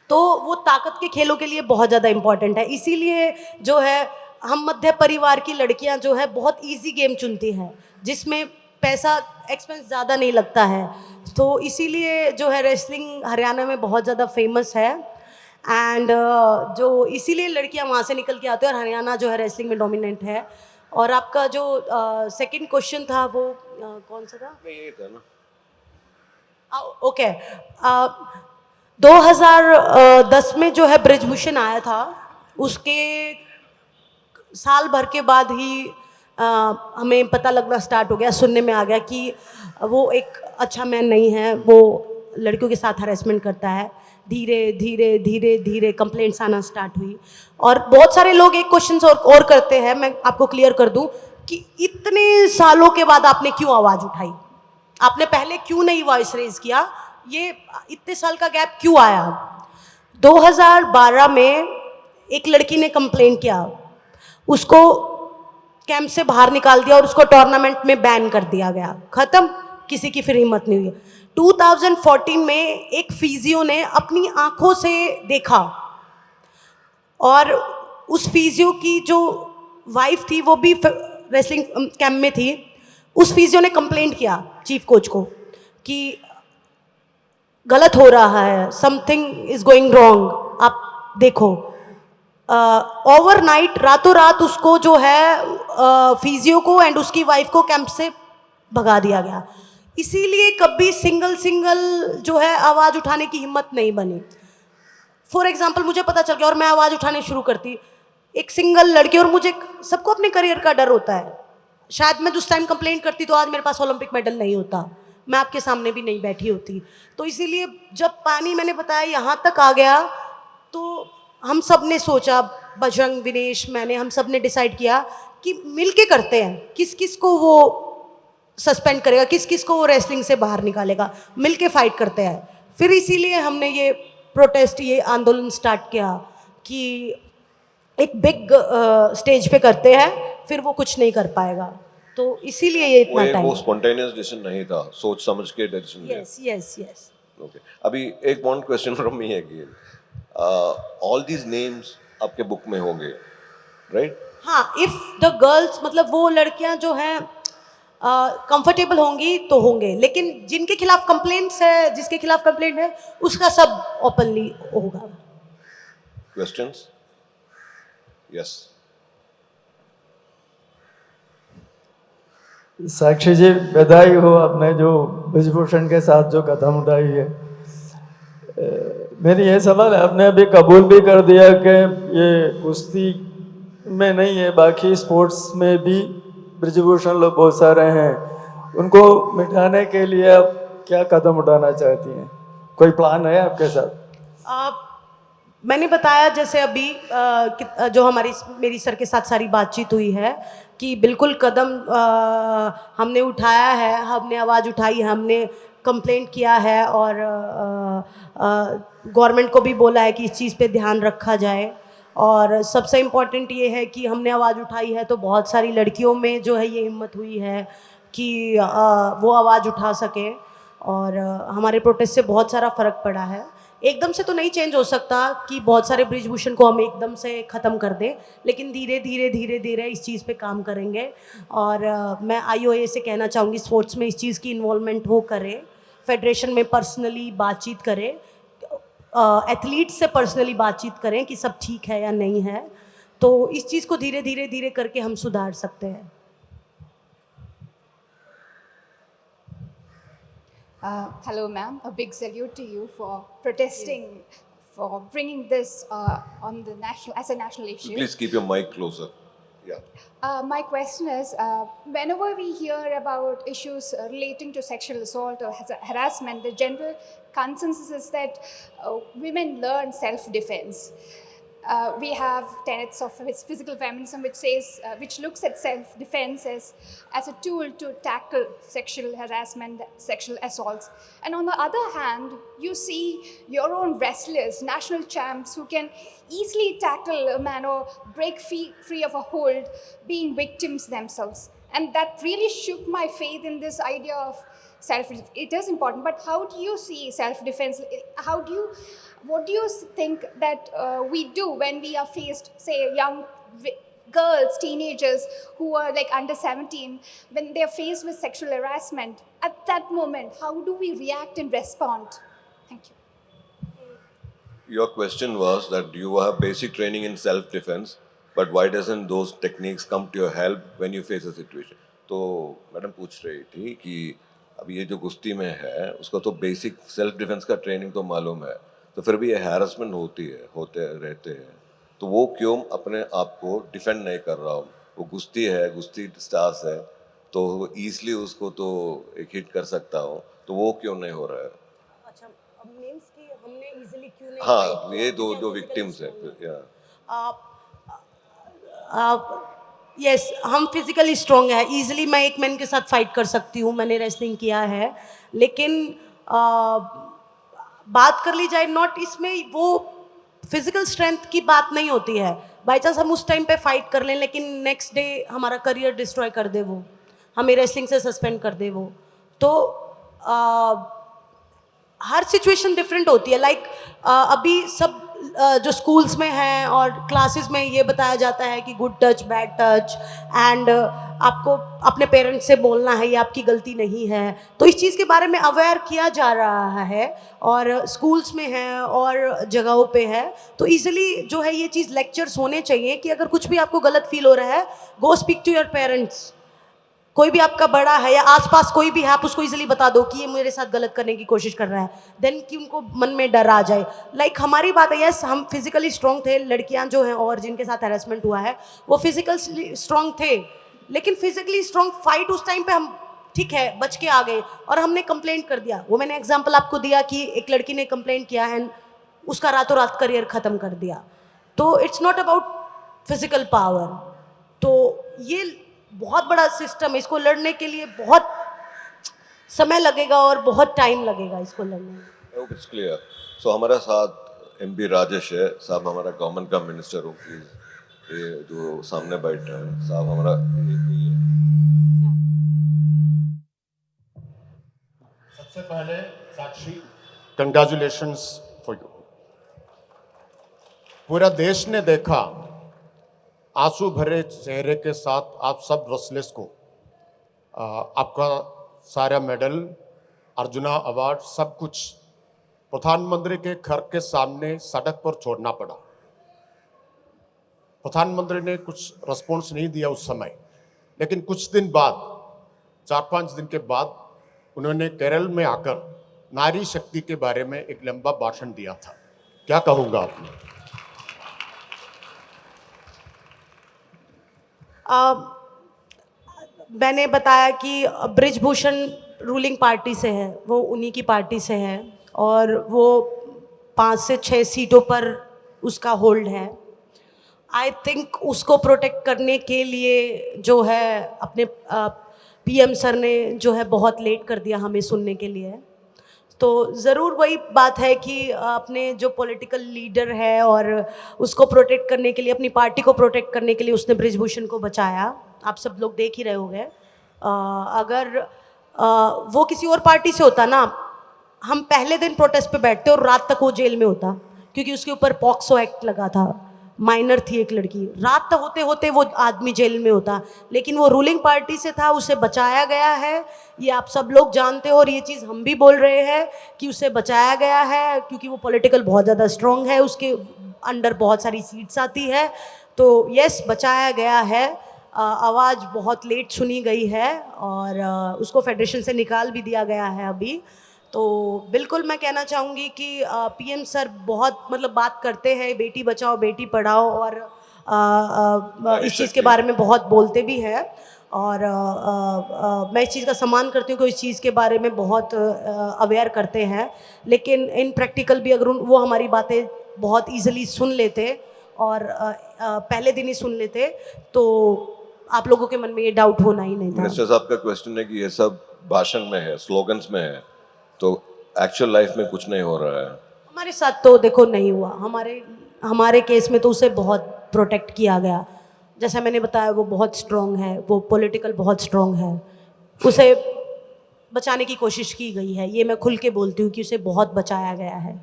तो वो ताकत के खेलों के लिए बहुत ज़्यादा इम्पॉर्टेंट है। इसीलिए जो है हम मध्य परिवार की लड़कियां जो है बहुत इजी गेम चुनती हैं, जिसमें पैसा एक्सपेंस ज़्यादा नहीं लगता है। तो इसीलिए जो है रेसलिंग हरियाणा में बहुत ज़्यादा फेमस है। एंड जो इसीलिए लड़कियां वहाँ से निकल के आती हैं और हरियाणा जो है रेसलिंग में डोमिनेंट है। और आपका जो सेकंड क्वेश्चन था वो कौन सा था? ये था ना, ओके। 2010 में जो है ब्रिजभूषण आया था, उसके साल भर के बाद ही हमें पता लगना स्टार्ट हो गया, सुनने में आ गया कि वो एक अच्छा मैन नहीं है, वो लड़कियों के साथ हरेसमेंट करता है। धीरे धीरे धीरे धीरे कंप्लेंट्स आना स्टार्ट हुई। और बहुत सारे लोग एक क्वेश्चन और करते हैं, मैं आपको क्लियर कर दूं कि इतने सालों के बाद आपने क्यों आवाज़ उठाई, आपने पहले क्यों नहीं वॉइस रेज किया, ये इतने साल का गैप क्यों आया? 2012 में एक लड़की ने कंप्लेन किया, उसको कैंप से बाहर निकाल दिया और उसको टूर्नामेंट में बैन कर दिया गया, खत्म, किसी की फिर हिम्मत नहीं हुई। 2014 में एक फिजियो ने अपनी आंखों से देखा, और उस फिजियो की जो वाइफ थी वो भी रेसलिंग कैंप में थी। उस फिजियो ने कंप्लेंट किया चीफ कोच को कि गलत हो रहा है, समथिंग इज गोइंग रॉन्ग, आप देखो। ओवरनाइट, रातों रात उसको जो है फिजियो को एंड उसकी वाइफ को कैंप से भगा दिया गया। इसीलिए कभी सिंगल जो है आवाज़ उठाने की हिम्मत नहीं बनी। फॉर एग्जाम्पल मुझे पता चल गया और मैं आवाज़ उठाने शुरू करती, एक सिंगल लड़की, और मुझे, सबको अपने करियर का डर होता है, शायद मैं उस टाइम कंप्लेंट करती तो आज मेरे पास ओलंपिक मेडल नहीं होता, मैं आपके सामने भी नहीं बैठी होती। तो इसीलिए जब पानी, मैंने बताया, यहाँ तक आ गया तो हम सब ने सोचा, बजरंग, विनेश, मैंने, हम सब ने डिसाइड किया कि मिल के करते हैं, किस किस को वो सस्पेंड करेगा, किस किस को वो रेसलिंग से बाहर निकालेगा, मिल के फाइट करते हैं। फिर इसीलिए हमने ये प्रोटेस्ट, ये आंदोलन स्टार्ट किया कि एक बिग स्टेज पे करते हैं, फिर वो कुछ नहीं कर पाएगा। तो इसीलिए ये इतना टाइम। वो स्पॉन्टेनियस डिसीजन नहीं था, सोच समझ के डिसीजन लिया। Yes yes yes. ओके, अभी एक one question from me again. All these names आपके बुक में होंगे, राइट? हाँ, इफ द गर्ल्स, मतलब वो लड़कियां जो हैं कंफर्टेबल होंगी तो होंगे, लेकिन जिनके खिलाफ कंप्लेंट्स है, जिसके खिलाफ कंप्लेंट है, उसका सब ओपनली होगा। क्वेश्चंस? यस। साक्षी जी, बधाई हो, आपने जो ब्रिजभूषण के साथ जो कदम उठाई है। मेरी ये सवाल है, आपने अभी कबूल भी कर दिया कि ये कुश्ती में नहीं है, बाकी स्पोर्ट्स में भी ब्रिजभूषण लोग बहुत सारे हैं, उनको मिटाने के लिए आप क्या कदम उठाना चाहती हैं? कोई प्लान है आपके साथ? मैंने बताया जैसे अभी जो मेरी सर के साथ सारी बातचीत हुई है कि बिल्कुल कदम हमने उठाया है, हमने आवाज़ उठाई है, हमने कंप्लेंट किया है, और गवर्नमेंट को भी बोला है कि इस चीज़ पे ध्यान रखा जाए। और सबसे इम्पॉर्टेंट ये है कि हमने आवाज़ उठाई है तो बहुत सारी लड़कियों में जो है ये हिम्मत हुई है कि वो आवाज़ उठा सके, और हमारे प्रोटेस्ट से बहुत सारा फ़र्क पड़ा है। एकदम से तो नहीं चेंज हो सकता कि बहुत सारे ब्रिजभूषण को हम एकदम से ख़त्म कर दें, लेकिन धीरे धीरे धीरे धीरे इस चीज़ पे काम करेंगे। और मैं IOA से कहना चाहूँगी स्पोर्ट्स में इस चीज़ की इन्वॉल्वमेंट वो करे, फेडरेशन में पर्सनली बातचीत करें, एथलीट से पर्सनली बातचीत करें कि सब ठीक है या नहीं है। तो इस चीज़ को धीरे धीरे धीरे करके हम सुधार सकते हैं। Hello, ma'am. A big salute to you for protesting, for bringing this on the national as a national issue. Please keep your mic closer. Yeah. My question is, whenever we hear about issues relating to sexual assault or harassment, the general consensus is that women learn self-defense. We have tenets of physical feminism, which says, which looks at self-defense as a tool to tackle sexual harassment, sexual assaults. And on the other hand, you see your own wrestlers, national champs, who can easily tackle a man or break free of a hold, being victims themselves. And that really shook my faith in this idea of self-defense. It is important, but how do you see self-defense? What do you think that we do when we are faced, say, young girls, teenagers who are like under 17, when they are faced with sexual harassment? At that moment, how do we react and respond? Thank you. Your question was that you have basic training in self-defense, but why doesn't those techniques come to your help when you face a situation? तो मैडम पूछ रही थी कि अब ये जो कुश्ती में है उसका तो बेसिक सेल्फ डिफेंस का ट्रेनिंग तो मालूम है, तो फिर भी ये हैरेसमेंट होते रहते हैं, तो वो क्यों अपने आप को डिफेंड नहीं कर रहा हो? वो कुश्ती है, कुश्ती स्टार्स है, तो ईजिली उसको तो एक हिट कर सकता हो, तो वो क्यों नहीं हो रहा है? अच्छा, अब मीन्स कि हमने इजीली क्यों नहीं हाँ, fight किया? ये क्योंकि हम दो physically विक्टिम्स हैं। strong हैं। या यस, हम फिजिकली स्ट्रॉन्ग है, इजीली मैं एक मैन के साथ फाइट कर सकती हूँ, मैंने रेसलिंग किया है। लेकिन बात कर ली जाए नॉट, इसमें वो फिजिकल स्ट्रेंथ की बात नहीं होती है। बाई चांस हम उस टाइम पे फाइट कर लें, लेकिन नेक्स्ट डे हमारा करियर डिस्ट्रॉय कर दे वो, हमें रेसलिंग से सस्पेंड कर दे वो, तो हर सिचुएशन डिफरेंट होती है। लाइक अभी सब जो स्कूल्स में हैं और क्लासेस में ये बताया जाता है कि good touch, bad touch, and आपको अपने पेरेंट्स से बोलना है, ये आपकी गलती नहीं है। तो इस चीज़ के बारे में अवेयर किया जा रहा है और स्कूल्स में है और जगहों पे है। तो इजीली जो है ये चीज़ लेक्चर्स होने चाहिए कि अगर कुछ भी आपको गलत फील हो रहा है, गो स्पीक टू योर पेरेंट्स। कोई भी आपका बड़ा है या आसपास कोई भी है, आप उसको इजीली बता दो कि ये मेरे साथ गलत करने की कोशिश कर रहा है, देन कि उनको मन में डर आ जाए। लाइक हमारी बात है, यस हम फिजिकली स्ट्रॉन्ग थे, लड़कियां जो हैं और जिनके साथ हैरेसमेंट हुआ है वो फिजिकली स्ट्रॉन्ग थे, लेकिन फिजिकली स्ट्रॉन्ग फाइट उस टाइम पे हम ठीक है बच के आ गए और हमने कंप्लेंट कर दिया। वो मैंने एग्जाम्पल आपको दिया कि एक लड़की ने कंप्लेंट किया एंड उसका रातों रात करियर ख़त्म कर दिया। तो it's not about physical power. तो ये बहुत बड़ा सिस्टम है, इसको लड़ने के लिए बहुत समय लगेगा और बहुत टाइम लगेगा इसको लड़ने में। I hope it's clear. So हमारे साथ MP राजेश है साहब, हमारा गवर्नमेंट का मिनिस्टर हो, प्लीज ये जो सामने बैठा है साहब हमारा ये सबसे पहले साक्षी, कंग्रेचुलेशंस फॉर यू। पूरा देश ने देखा आंसू भरे चेहरे के साथ आप सब रेसलर्स को आपका सारा मेडल, अर्जुना अवार्ड, सब कुछ प्रधानमंत्री के घर के सामने सड़क पर छोड़ना पड़ा। प्रधानमंत्री ने कुछ रिस्पॉन्स नहीं दिया उस समय, लेकिन कुछ दिन बाद, 4-5 दिन के बाद उन्होंने केरल में आकर नारी शक्ति के बारे में एक लंबा भाषण दिया था। क्या कहूँगा आपने? मैंने बताया कि ब्रिजभूषण रूलिंग पार्टी से है, वो उन्हीं की पार्टी से है और वो 5 से 6 सीटों पर उसका होल्ड है। आई थिंक उसको प्रोटेक्ट करने के लिए जो है अपने PM सर ने जो है बहुत लेट कर दिया हमें सुनने के लिए। तो ज़रूर वही बात है कि अपने जो पॉलिटिकल लीडर है और उसको प्रोटेक्ट करने के लिए, अपनी पार्टी को प्रोटेक्ट करने के लिए उसने ब्रिजभूषण को बचाया। आप सब लोग देख ही रहे होंगे। अगर वो किसी और पार्टी से होता ना हम पहले दिन प्रोटेस्ट पे बैठते और रात तक वो जेल में होता, क्योंकि उसके ऊपर पॉक्सो एक्ट लगा था, माइनर थी एक लड़की, रात तक होते होते वो आदमी जेल में होता। लेकिन वो रूलिंग पार्टी से था, उसे बचाया गया है, ये आप सब लोग जानते हो, और ये चीज़ हम भी बोल रहे हैं कि उसे बचाया गया है, क्योंकि वो पॉलिटिकल बहुत ज़्यादा स्ट्रॉन्ग है, उसके अंडर बहुत सारी सीट्स आती है। तो यस, बचाया गया है। आवाज़ बहुत लेट सुनी गई है, और उसको फेडरेशन से निकाल भी दिया गया है अभी। तो बिल्कुल मैं कहना चाहूँगी कि पीएम सर बहुत मतलब बात करते हैं बेटी बचाओ बेटी पढ़ाओ, और इस चीज़ के बारे में बहुत बोलते भी हैं, और मैं इस चीज़ का सम्मान करती हूँ कि इस चीज़ के बारे में बहुत अवेयर करते हैं। लेकिन इन प्रैक्टिकल भी अगर वो हमारी बातें बहुत ईजिली सुन लेते, और पहले दिन ही सुन लेते, तो आप लोगों के मन में ये डाउट होना ही नहीं था। मिनिस्टर साहब का क्वेश्चन है कि ये सब भाषण में है, स्लोगन्स में है, तो एक्चुअल लाइफ में कुछ नहीं हो रहा है। हमारे साथ तो देखो नहीं हुआ, हमारे हमारे केस में तो उसे बहुत प्रोटेक्ट किया गया। जैसा मैंने बताया, वो बहुत स्ट्रांग है, वो पॉलिटिकल बहुत स्ट्रांग है, उसे बचाने की कोशिश की गई है, ये मैं खुल के बोलती हूँ कि उसे बहुत बचाया गया है।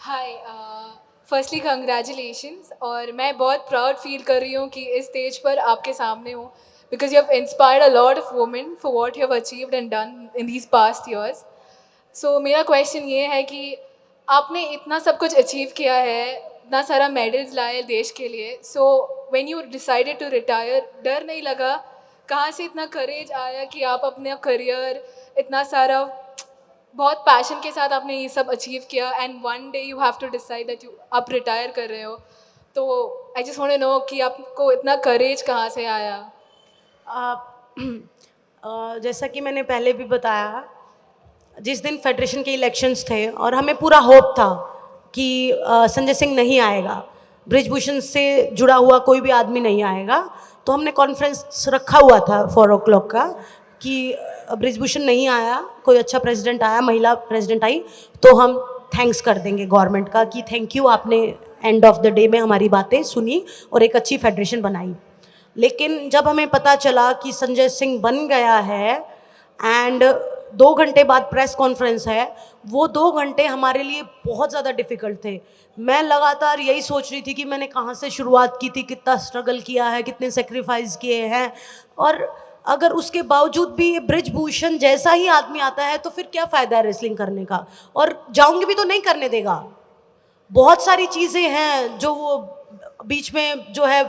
हाय, फर्स्टली कंग्रेचुलेशंस, और मैं बहुत प्राउड फील कर रही हूँ कि इस स्टेज पर आपके सामने हूँ, because you have inspired a lot of women for what you have achieved and done in these past years. So मेरा क्वेश्चन ये है कि आपने इतना सब कुछ अचीव किया है, इतना सारा मेडल्स लाए देश के लिए, so when you decided to retire, डर नहीं लगा? कहाँ से इतना करेज आया कि आप अपना करियर इतना सारा बहुत पैशन के साथ आपने ये सब अचीव किया, and one day you have to decide that you आप रिटायर कर रहे हो? तो I just want to know कि आपको इतना करेज कहाँ से आया? जैसा कि मैंने पहले भी बताया, जिस दिन फेडरेशन के इलेक्शंस थे और हमें पूरा होप था कि संजय सिंह नहीं आएगा, ब्रिजभूषण से जुड़ा हुआ कोई भी आदमी नहीं आएगा, तो हमने कॉन्फ्रेंस रखा हुआ था 4 o'clock का कि ब्रिजभूषण नहीं आया, कोई अच्छा प्रेसिडेंट आया, महिला प्रेसिडेंट आई, तो हम थैंक्स कर देंगे गवर्नमेंट का कि थैंक यू, आपने एंड ऑफ द डे में हमारी बातें सुनी और एक अच्छी फेडरेशन बनाई। लेकिन जब हमें पता चला कि संजय सिंह बन गया है, एंड 2 घंटे बाद प्रेस कॉन्फ्रेंस है, वो 2 घंटे हमारे लिए बहुत ज़्यादा डिफ़िकल्ट थे। मैं लगातार यही सोच रही थी कि मैंने कहाँ से शुरुआत की थी, कितना स्ट्रगल किया है, कितने सेक्रीफाइस किए हैं, और अगर उसके बावजूद भी ये ब्रिजभूषण जैसा ही आदमी आता है तो फिर क्या फ़ायदा है रेसलिंग करने का, और जाऊंगी भी तो नहीं करने देगा। बहुत सारी चीज़ें हैं जो वो बीच में जो है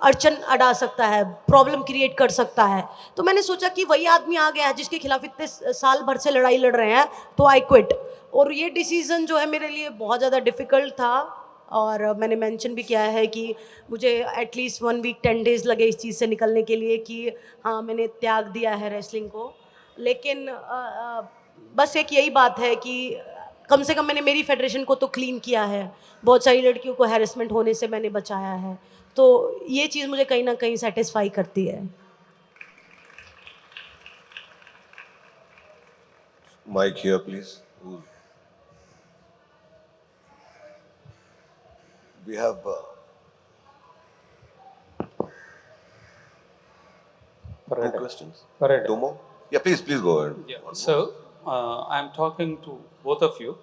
अड़चन अड़ा सकता है, प्रॉब्लम क्रिएट कर सकता है। तो मैंने सोचा कि वही आदमी आ गया है जिसके खिलाफ इतने साल भर से लड़ाई लड़ रहे हैं, तो आई क्विट। और ये डिसीज़न जो है मेरे लिए बहुत ज़्यादा डिफ़िकल्ट था, और मैंने मेंशन भी किया है कि मुझे एटलीस्ट 1 वीक 10 डेज़ लगे इस चीज़ से निकलने के लिए कि हाँ, मैंने त्याग दिया है रेसलिंग को। लेकिन बस एक यही बात है कि कम से कम मैंने मेरी फेडरेशन को तो क्लीन किया है, बहुत सारी लड़कियों को हैरेसमेंट होने से मैंने बचाया है, तो ये चीज़ मुझे कहीं ना कहीं सेटिस्फाई करती है। Mike here please. We have two questions. Correct. Two more? Yeah, please go ahead. Yeah. So I'm talking to both of you,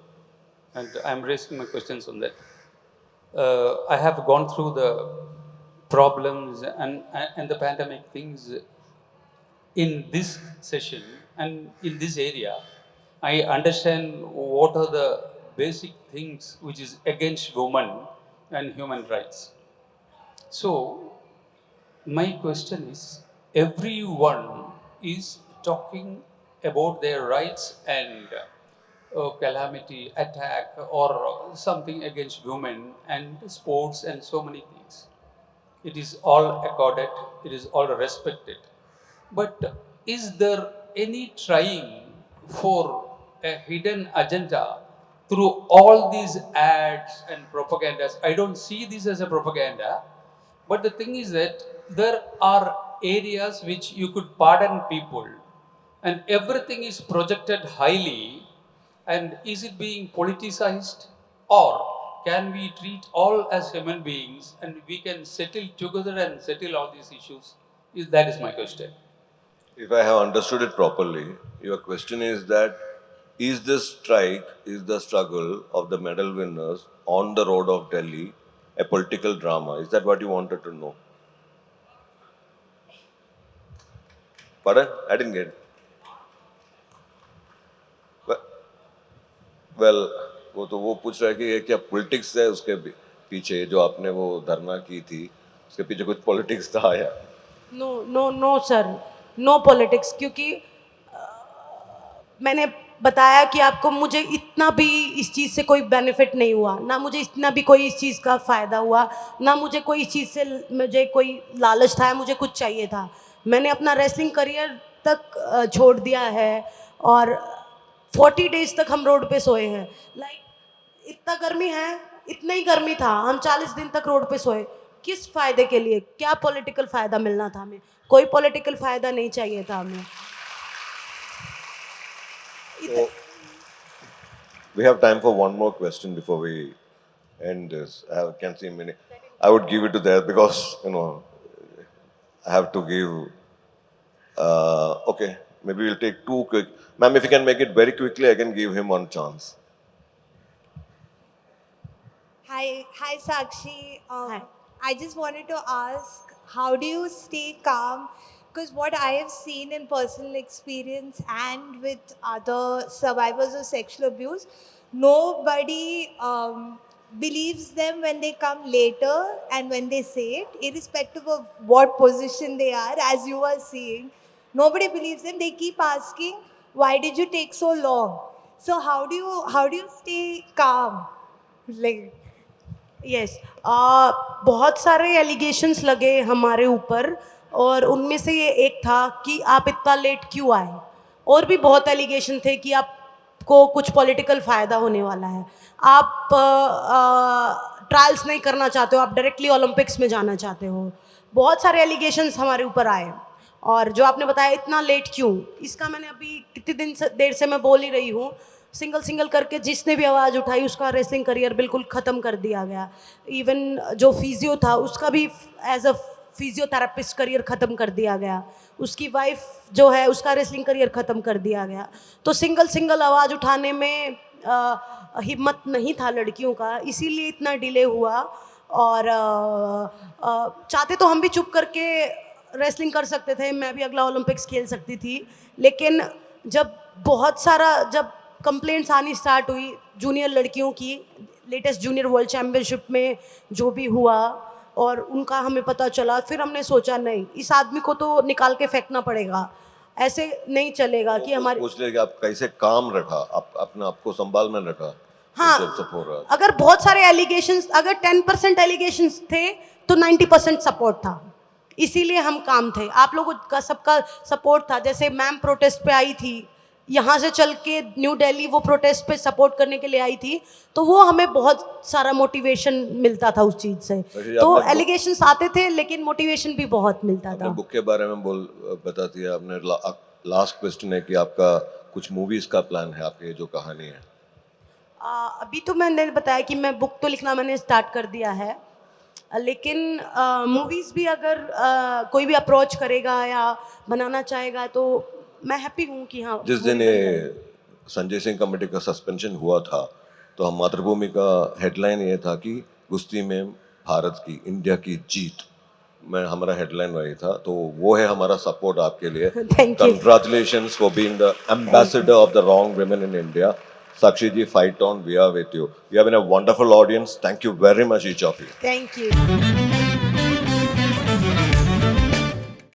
and I'm raising my questions on that. I have gone through the problems and the pandemic things in this session and in this area. I understand what are the basic things which is against women and human rights. So my question is, everyone is talking about their rights and calamity, attack, or something against women and sports and so many things. It is all accorded, it is all respected. But is there any trying for a hidden agenda through all these ads and propagandas? I don't see this as a propaganda, but the thing is that there are areas which you could pardon people, and everything is projected highly. And is it being politicized, or can we treat all as human beings and we can settle together and settle all these issues? That is my question. If I have understood it properly, your question is that is this strike, is the struggle of the medal winners on the road of Delhi a political drama? Is that what you wanted to know? Pardon? I didn't get it. Well वो तो वो पूछ रहा है कि ये क्या पॉलिटिक्स है उसके पीछे जो आपने वो धरना की थी उसके पीछे कुछ पॉलिटिक्स था या no no no sir, no politics, क्योंकि मैंने बताया कि आपको मुझे इतना भी इस चीज़ से कोई बेनिफिट नहीं हुआ, ना मुझे इतना भी कोई इस चीज़ का फ़ायदा हुआ, ना मुझे कोई इस चीज़ से मुझे कोई लालच था, मुझे कुछ चाहिए था। मैंने अपना रेसलिंग करियर तक छोड़ दिया है और 40 डेज तक हम रोड पे सोए हैं। लाइक इतना गर्मी है, इतना ही गर्मी था, हम 40 दिन तक रोड पे सोए। किस फ़ायदे के लिए? क्या पॉलिटिकल फ़ायदा मिलना था हमें? कोई पॉलिटिकल फ़ायदा नहीं चाहिए था हमें। So, we have time for one more question before we end this. Can't see many. I would give it to that because I have to give. Okay, maybe we'll take two quick. Ma'am, if you can make it very quickly, I can give him one chance. Hi, Sakshi. Hi. I just wanted to ask, how do you stay calm? Because what I have seen in personal experience and with other survivors of sexual abuse, nobody believes them when they come later and when they say it, irrespective of what position they are, as you are seeing. Nobody believes them. They keep asking, why did you take so long? So how do you stay calm? Like, yes, बहुत सारे एलिगेशंस लगे हमारे ऊपर और उनमें से ये एक था कि आप इतना लेट क्यों आए, और भी बहुत एलिगेशन थे कि आपको कुछ पॉलिटिकल फ़ायदा होने वाला है, आप ट्रायल्स नहीं करना चाहते हो, आप डायरेक्टली ओलंपिक्स में जाना चाहते हो। बहुत सारे एलिगेशंस हमारे ऊपर आए और जो आपने बताया इतना लेट क्यों, इसका मैंने अभी कितने देर से मैं बोल ही रही हूँ। सिंगल करके जिसने भी आवाज़ उठाई उसका रेसलिंग करियर बिल्कुल ख़त्म कर दिया गया। इवन जो फिजियो था उसका भी एज अ फिजियोथेरेपिस्ट करियर ख़त्म कर दिया गया। उसकी वाइफ जो है उसका रेसलिंग करियर ख़त्म कर दिया गया। तो सिंगल आवाज़ उठाने में हिम्मत नहीं था लड़कियों का, इसीलिए इतना डिले हुआ। और चाहते तो हम भी चुप करके रेसलिंग कर सकते थे, मैं भी अगला ओलंपिक्स खेल सकती थी, लेकिन जब कंप्लेंट्स आनी स्टार्ट हुई जूनियर लड़कियों की, लेटेस्ट जूनियर वर्ल्ड चैम्पियनशिप में जो भी हुआ और उनका हमें पता चला, फिर हमने सोचा नहीं, इस आदमी को तो निकाल के फेंकना पड़ेगा, ऐसे नहीं चलेगा कि हमारे। पूछ ले कि आप कैसे काम रखा, आप अपने आप को संभाल में रखा। हाँ, जब सब हो रहा था। अगर बहुत सारे एलिगेशंस, अगर 10% एलिगेशंस थे तो 90% सपोर्ट था, इसीलिए हम काम थे। आप लोगों का सबका सपोर्ट था। जैसे मैम प्रोटेस्ट पे आई थी, यहाँ से चल के न्यू दिल्ली वो प्रोटेस्ट पे सपोर्ट करने के लिए आई थी, तो वो हमें बहुत सारा मोटिवेशन मिलता था उस चीज़ से। तो एलिगेशंस आते थे लेकिन मोटिवेशन भी बहुत मिलता था। बुक के बारे में बता दिया आपने। लास्ट क्वेश्चन है कि आपका कुछ मूवीज का प्लान है, आपकी जो कहानी है? अभी तो मैंने बताया कि मैं बुक तो लिखना मैंने स्टार्ट कर दिया है, लेकिन मूवीज़ भी अगर कोई भी अप्रोच करेगा या बनाना चाहेगा तो मैं हैप्पी हूँ कि हाँ। जिस दिन ये संजय सिंह कमेटी का सस्पेंशन हुआ था तो हम मातृभूमि का हेडलाइन ये था कि कुश्ती में भारत की, इंडिया की जीत, मैं हमारा हेडलाइन वही था। तो वो है हमारा सपोर्ट आपके लिए। Thank you. Congratulations for being the ambassador of the wrong women in India. Sakshi ji, fight on, we are with you. You have been a wonderful audience. Thank you very much, each of you. Thank you.